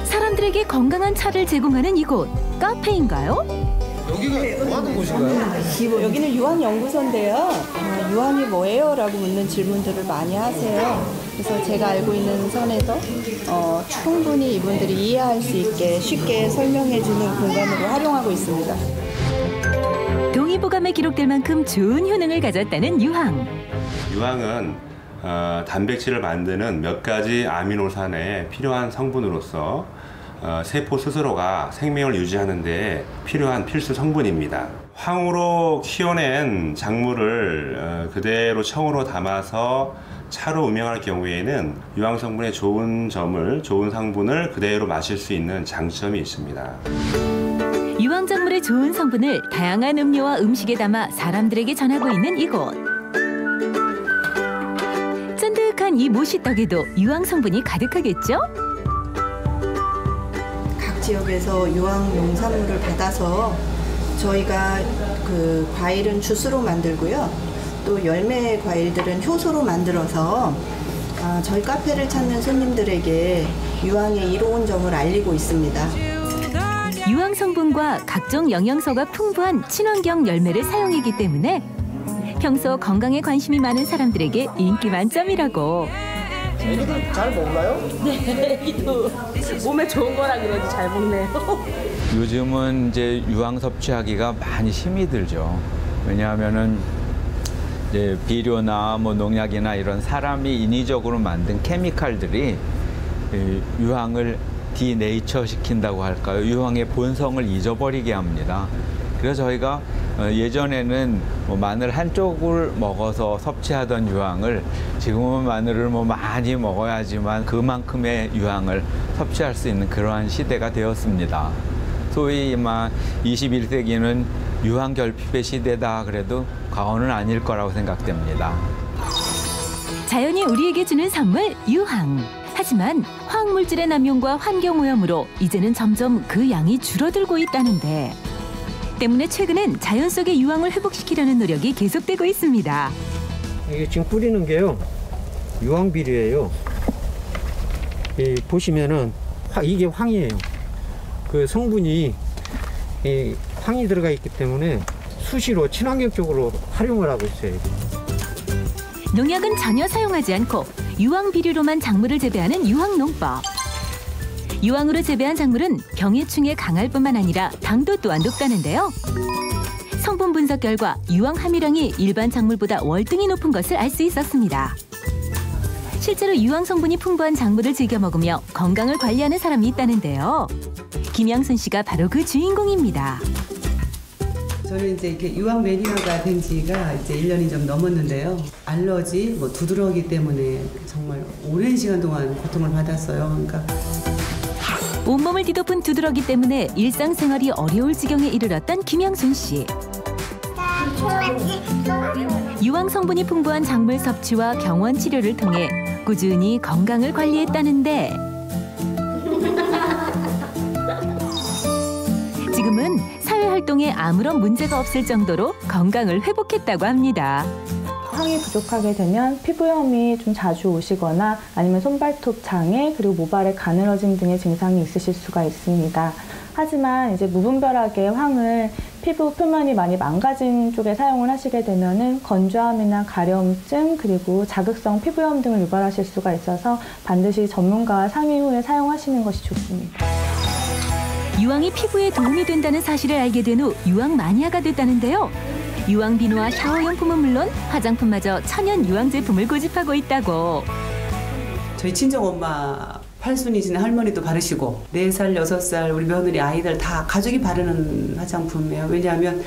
사람들에게 건강한 차를 제공하는 이곳, 카페인가요? 여기가 뭐 하는 곳인가요? 여기는 유황연구소인데요. 유황이 뭐예요? 라고 묻는 질문들을 많이 하세요. 그래서 제가 알고 있는 선에서 충분히 이분들이 이해할 수 있게 쉽게 설명해주는 공간으로 활용하고 있습니다. 동의보감에 기록될 만큼 좋은 효능을 가졌다는 유황. 유황은 단백질을 만드는 몇 가지 아미노산에 필요한 성분으로서 세포 스스로가 생명을 유지하는 데 필요한 필수 성분입니다. 황으로 키워낸 작물을 그대로 청으로 담아서 차로 음용할 경우에는 유황 성분의 좋은 성분을 그대로 마실 수 있는 장점이 있습니다. 유황 작물의 좋은 성분을 다양한 음료와 음식에 담아 사람들에게 전하고 있는 이곳. 쫀득한 이 모시떡에도 유황 성분이 가득하겠죠? 지역에서 유황 농산물을 받아서 저희가 그 과일은 주스로 만들고요. 또 열매 과일들은 효소로 만들어서 저희 카페를 찾는 손님들에게 유황의 이로운 점을 알리고 있습니다. 유황 성분과 각종 영양소가 풍부한 친환경 열매를 사용하기 때문에 평소 건강에 관심이 많은 사람들에게 인기 만점이라고. 애기들 잘 먹나요? 네, 애기도 몸에 좋은 거라 그런지 잘 먹네요. 요즘은 이제 유황 섭취하기가 많이 힘이 들죠. 왜냐하면은 이제 비료나 뭐 농약이나 이런 사람이 인위적으로 만든 케미칼들이 유황을 디네이처 시킨다고 할까요? 유황의 본성을 잊어버리게 합니다. 그래서 저희가 예전에는 마늘 한 쪽을 먹어서 섭취하던 유황을 지금은 마늘을 많이 먹어야지만 그만큼의 유황을 섭취할 수 있는 그러한 시대가 되었습니다. 소위 21세기는 유황 결핍의 시대다 그래도 과언은 아닐 거라고 생각됩니다. 자연이 우리에게 주는 선물 유황. 하지만 화학물질의 남용과 환경오염으로 이제는 점점 그 양이 줄어들고 있다는데 때문에 최근엔 자연 속의 유황을 회복시키려는 노력이 계속되고 있습니다. 이게 지금 뿌리는 게요, 유황비료예요. 보시면은 이게 황이에요. 그 성분이 황이 들어가 있기 때문에 수시로 친환경적으로 활용을 하고 있어요. 농약은 전혀 사용하지 않고 유황 비료로만 작물을 재배하는 유황 농법. 유황으로 재배한 작물은 병해충에 강할 뿐만 아니라 당도 또한 높다는데요. 성분 분석 결과 유황 함유량이 일반 작물보다 월등히 높은 것을 알 수 있었습니다. 실제로 유황 성분이 풍부한 작물을 즐겨 먹으며 건강을 관리하는 사람이 있다는데요. 김양순 씨가 바로 그 주인공입니다. 저는 이제 이렇게 유황 매니아가 된 지가 이제 1년이 좀 넘었는데요. 알러지, 두드러기 때문에 정말 오랜 시간 동안 고통을 받았어요. 그러니까 온몸을 뒤덮은 두드러기 때문에 일상생활이 어려울 지경에 이르렀던 김양순 씨. 유황 성분이 풍부한 작물 섭취와 경원 치료를 통해 꾸준히 건강을 관리했다는데 지금은 사회활동에 아무런 문제가 없을 정도로 건강을 회복했다고 합니다. 황이 부족하게 되면 피부염이 좀 자주 오시거나 아니면 손발톱 장애 그리고 모발의 가늘어짐 등의 증상이 있으실 수가 있습니다. 하지만 이제 무분별하게 황을 피부 표면이 많이 망가진 쪽에 사용을 하시게 되면은 건조함이나 가려움증 그리고 자극성 피부염 등을 유발하실 수가 있어서 반드시 전문가와 상의 후에 사용하시는 것이 좋습니다. 유황이 피부에 도움이 된다는 사실을 알게 된 후 유황 마니아가 됐다는데요. 유황 비누와 샤워용품은 물론 화장품마저 천연 유황 제품을 고집하고 있다고. 저희 친정엄마 8순이 지난 할머니도 바르시고 4살, 6살 우리 며느리 아이들 다 가족이 바르는 화장품이에요. 왜냐하면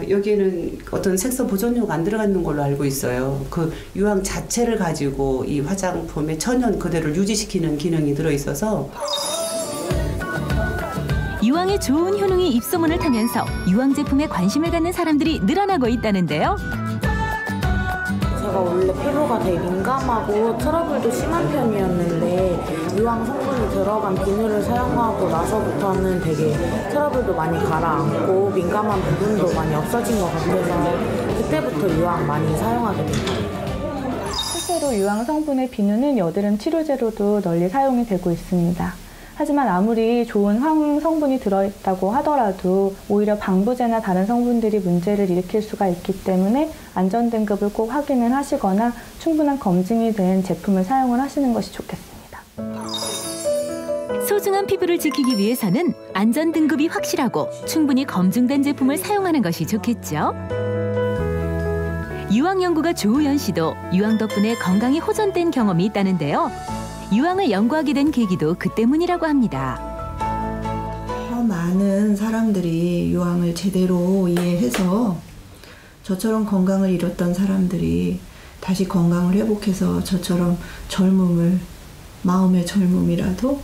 여기에는 어떤 색소 보존료가 안 들어가는 걸로 알고 있어요. 그 유황 자체를 가지고 이 화장품의 천연 그대로를 유지시키는 기능이 들어있어서 유황의 좋은 효능이 입소문을 타면서 유황 제품에 관심을 갖는 사람들이 늘어나고 있다는데요. 제가 원래 피부가 되게 민감하고 트러블도 심한 편이었는데 유황 성분이 들어간 비누를 사용하고 나서부터는 되게 트러블도 많이 가라앉고 민감한 부분도 많이 없어진 것 같아서 그때부터 유황 많이 사용하게 됐어요. 실제로 유황 성분의 비누는 여드름 치료제로도 널리 사용이 되고 있습니다. 하지만 아무리 좋은 황 성분이 들어있다고 하더라도 오히려 방부제나 다른 성분들이 문제를 일으킬 수가 있기 때문에 안전 등급을 꼭 확인을 하시거나 충분한 검증이 된 제품을 사용을 하시는 것이 좋겠습니다. 소중한 피부를 지키기 위해서는 안전 등급이 확실하고 충분히 검증된 제품을 사용하는 것이 좋겠죠. 유황 연구가 조우연 씨도 유황 덕분에 건강이 호전된 경험이 있다는데요. 유황을 연구하게 된 계기도 그 때문이라고 합니다. 더 많은 사람들이 유황을 제대로 이해해서 저처럼 건강을 잃었던 사람들이 다시 건강을 회복해서 저처럼 젊음을, 마음의 젊음이라도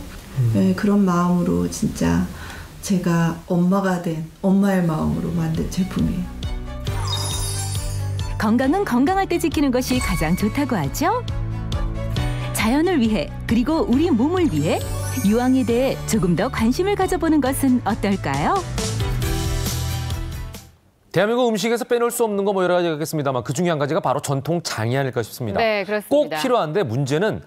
그런 마음으로 진짜 제가 엄마가 된 엄마의 마음으로 만든 제품이에요. 건강은 건강할 때 지키는 것이 가장 좋다고 하죠. 자연을 위해 그리고 우리 몸을 위해 유황에 대해 조금 더 관심을 가져보는 것은 어떨까요? 대한민국 음식에서 빼놓을 수 없는 거 뭐 여러 가지가 있겠습니다만 그중에 한 가지가 바로 전통 장이 아닐까 싶습니다. 네, 그렇습니다. 꼭 필요한데 문제는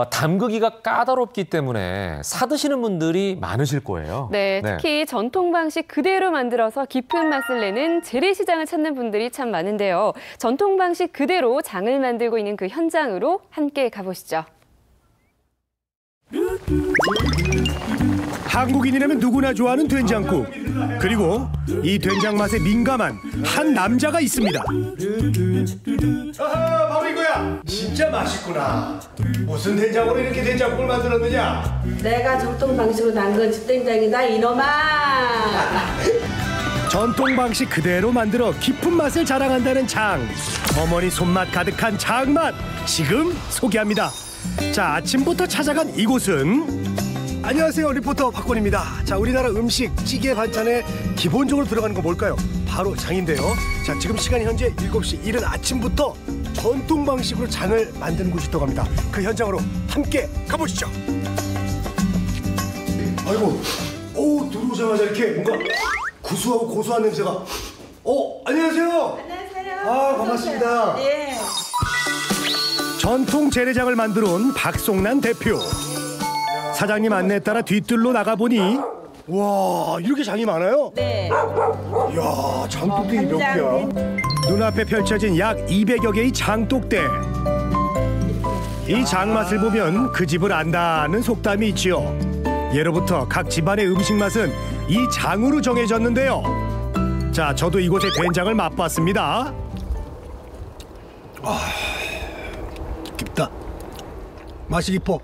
담그기가 까다롭기 때문에 사드시는 분들이 많으실 거예요. 네, 특히 전통 방식 그대로 만들어서 깊은 맛을 내는 재래시장을 찾는 분들이 참 많은데요. 전통 방식 그대로 장을 만들고 있는 그 현장으로 함께 가보시죠. 한국인이라면 누구나 좋아하는 된장국. 그리고 이 된장 맛에 민감한 한 남자가 있습니다. 바로 이거야. 진짜 맛있구나. 무슨 된장으로 이렇게 된장국을 만들었느냐? 내가 전통 방식으로 담근 집된장이다 이놈아. 전통 방식 그대로 만들어 깊은 맛을 자랑한다는 장. 어머니 손맛 가득한 장맛 지금 소개합니다. 자, 아침부터 찾아간 이곳은 안녕하세요, 리포터 박권입니다. 자, 우리나라 음식 찌개 반찬에 기본적으로 들어가는 건 뭘까요? 바로 장인데요. 자, 지금 시간이 현재 7시. 이른 아침부터 전통 방식으로 장을 만드는 곳이 있다고 합니다. 그 현장으로 함께 가보시죠. 아이고, 들어오자마자 이렇게 뭔가 구수하고 고소한 냄새가. 안녕하세요. 안녕하세요. 반갑습니다. 예. 전통 재래장을 만들어 온 박송란 대표. 사장님 안내에 따라 뒤뜰로 나가보니 와, 이렇게 장이 많아요? 네. 이야, 장독대기 몇 개야? 눈앞에 펼쳐진 약 200여 개의 장독대. 이 장맛을 보면 그 집을 안다는 속담이 있지요. 예로부터 각 집안의 음식 맛은 이 장으로 정해졌는데요. 자, 저도 이곳의 된장을 맛봤습니다. 깊다. 맛이 깊어.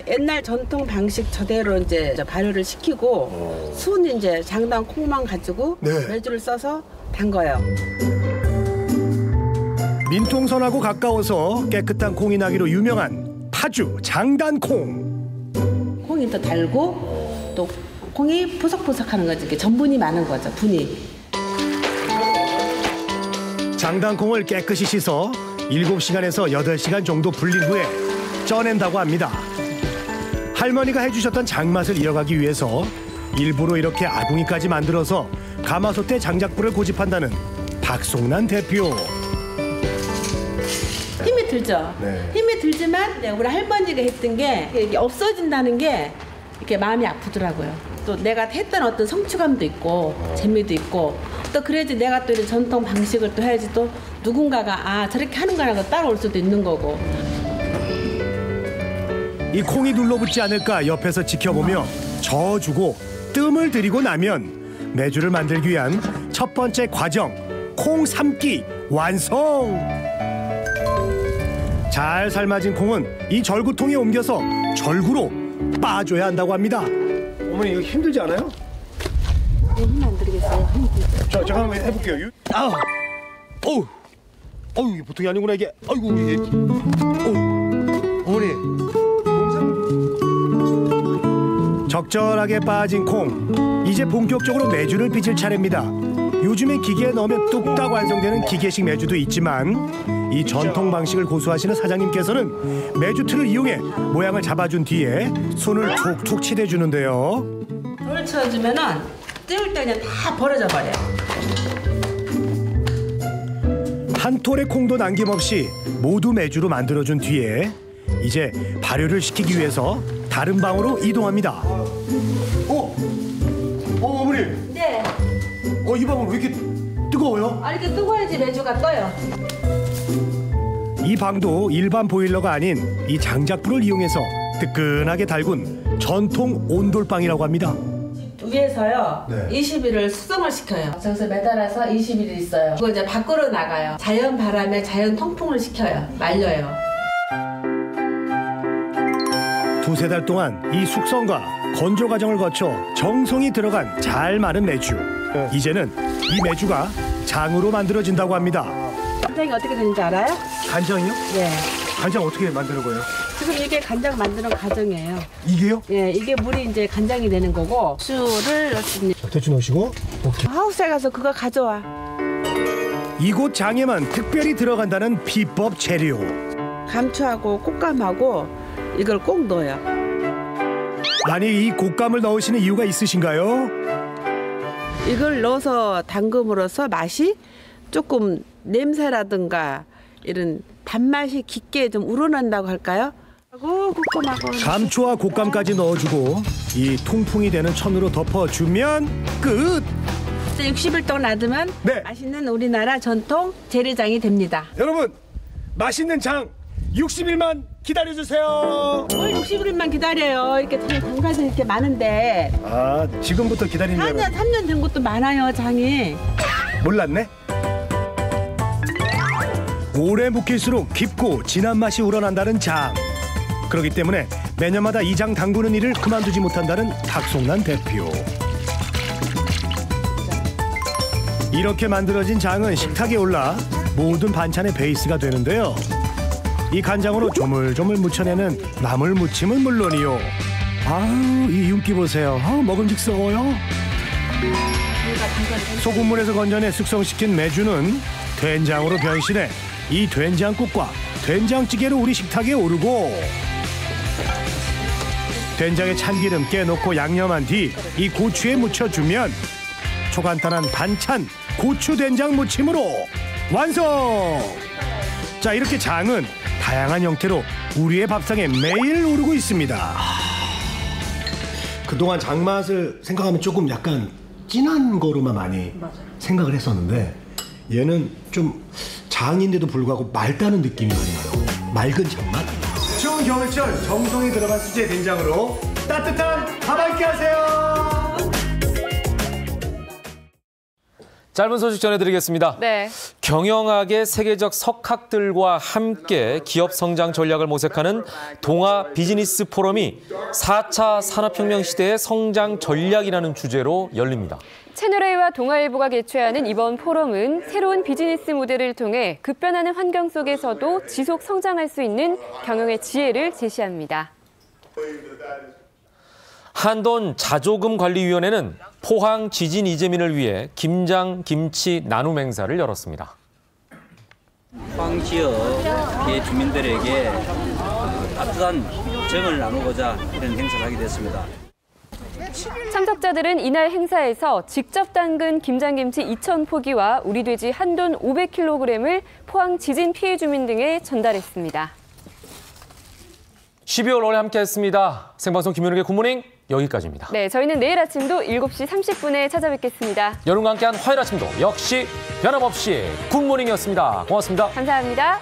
옛날 전통 방식 저대로 이제 발효를 시키고 순 이제 장당 콩만 가지고 매주를 써서 담가요. 민통선하고 가까워서 깨끗한 콩이 나기로 유명한 파주 장단콩. 콩이 더 달고 또 콩이 포석포석하는 거지. 이렇게 전분이 많은 거죠. 분이. 장단콩을 깨끗이 씻어 7시간에서 8시간 정도 불린 후에 쪄낸다고 합니다. 할머니가 해주셨던 장맛을 이어가기 위해서 일부러 이렇게 아궁이까지 만들어서 가마솥에 장작불을 고집한다는 박송란 대표. 들죠. 네. 힘이 들지만 네, 우리 할머니가 했던 게 이게 없어진다는 게 이렇게 마음이 아프더라고요. 또 내가 했던 어떤 성취감도 있고 재미도 있고 또 그래야지 내가 또 이런 전통 방식을 또 해야지 또 누군가가 아 저렇게 하는구나 하고 따라올 수도 있는 거고. 이 콩이 눌러붙지 않을까 옆에서 지켜보며 저어주고 뜸을 들이고 나면 메주를 만들기 위한 첫 번째 과정 콩 삶기 완성. 잘 삶아진 콩은 이 절구통에 옮겨서 절구로 빠줘야 한다고 합니다. 어머니 이거 힘들지 않아요? 힘 안 들겠어요. 자, 제가 한번 해볼게요. 아우, 어우, 이게 보통이 아니구나 이게. 아이고 이게. 어머니. 적절하게 빠진 콩, 이제 본격적으로 메주를 빚을 차례입니다. 요즘엔 기계에 넣으면 뚝딱 완성되는 기계식 메주도 있지만 이 전통 방식을 고수하시는 사장님께서는 메주 틀을 이용해 모양을 잡아준 뒤에 손을 툭툭 치대주는데요. 돌을 쳐주면은 띄울 때 그냥 다 버려져 버려요. 한 톨의 콩도 남김없이 모두 메주로 만들어준 뒤에 이제 발효를 시키기 위해서 다른 방으로 이동합니다. 어머니. 네. 이 방은 왜 이렇게 뜨거워요? 아 이렇게 뜨거워야지 메주가 떠요. 이 방도 일반 보일러가 아닌 이 장작불을 이용해서 뜨끈하게 달군 전통 온돌방이라고 합니다. 위에서요. 네. 20일을 숙성을 시켜요. 저기서 매달아서 20일 있어요. 그거 이제 밖으로 나가요. 자연 바람에 자연 통풍을 시켜요. 말려요. 두세 달 동안 이 숙성과 건조 과정을 거쳐 정성이 들어간 잘 마른 메주. 이제는 이 메주가 장으로 만들어진다고 합니다. 간장이 어떻게 되는지 알아요? 간장이요? 네. 간장 어떻게 만드는 거예요? 지금 이게 간장 만드는 과정이에요. 이게요? 예, 이게 물이 이제 간장이 되는 거고 술을 넣습니다. 대충 넣으시고. 오케이. 하우스에 가서 그거 가져와. 이곳 장에만 특별히 들어간다는 비법 재료. 감초하고 꽃감하고 이걸 꼭 넣어요. 아니 이 곶감을 넣으시는 이유가 있으신가요? 이걸 넣어서 담금으로써 맛이 조금 냄새라든가 이런 단맛이 깊게 좀 우러난다고 할까요? 하고 곶감하고 감초와 곶감까지 넣어주고 이 통풍이 되는 천으로 덮어주면 끝! 60일 동안 놔두면 맛있는 우리나라 전통 재래장이 됩니다. 여러분 맛있는 장 60일만 기다려주세요. 뭘 60일만 기다려요. 이렇게 장가서 이렇게 많은데. 아 지금부터 기다리는 3년 된 것도 많아요 장이. 몰랐네. 오래 묵힐수록 깊고 진한 맛이 우러난다는 장. 그렇기 때문에 매년마다 이 장 담그는 일을 그만두지 못한다는 탁송란 대표. 이렇게 만들어진 장은 식탁에 올라 모든 반찬의 베이스가 되는데요. 이 간장으로 조물조물 무쳐내는 나물 무침은 물론이요. 아우 이 윤기 보세요. 먹음직스러워요. 소금물에서 건져내 숙성시킨 메주는 된장으로 변신해 이 된장국과 된장찌개로 우리 식탁에 오르고 된장에 참기름 깨놓고 양념한 뒤 이 고추에 묻혀주면 초간단한 반찬 고추 된장 무침으로 완성! 자 이렇게 장은 다양한 형태로 우리의 밥상에 매일 오르고 있습니다. 그동안 장맛을 생각하면 조금 약간 진한 거로만 많이 생각을 했었는데 얘는 좀 장인데도 불구하고 맑다는 느낌이 많이 나요. 맑은 장맛. 추운 겨울철 정성이 들어간 수제 된장으로 따뜻한 밥 함께 하세요. 짧은 소식 전해드리겠습니다. 네. 경영학의 세계적 석학들과 함께 기업 성장 전략을 모색하는 동아 비즈니스 포럼이 4차 산업혁명 시대의 성장 전략이라는 주제로 열립니다. 채널A와 동아일보가 개최하는 이번 포럼은 새로운 비즈니스 모델을 통해 급변하는 환경 속에서도 지속 성장할 수 있는 경영의 지혜를 제시합니다. 한돈 자조금관리위원회는 포항 지진 이재민을 위해 김장 김치 나눔 행사를 열었습니다. 포항 지역의 주민들에게 따뜻한 정을 나누고자 이런 행사를 하게 됐습니다. 참석자들은 이날 행사에서 직접 담근 김장김치 2,000포기와 우리 돼지 한돈 500kg을 포항 지진 피해 주민 등에 전달했습니다. 12월 월에 함께했습니다. 생방송 김윤욱의 굿모닝 여기까지입니다. 네, 저희는 내일 아침도 7시 30분에 찾아뵙겠습니다. 여러분과 함께한 화요일 아침도 역시 변함없이 굿모닝이었습니다. 고맙습니다. 감사합니다.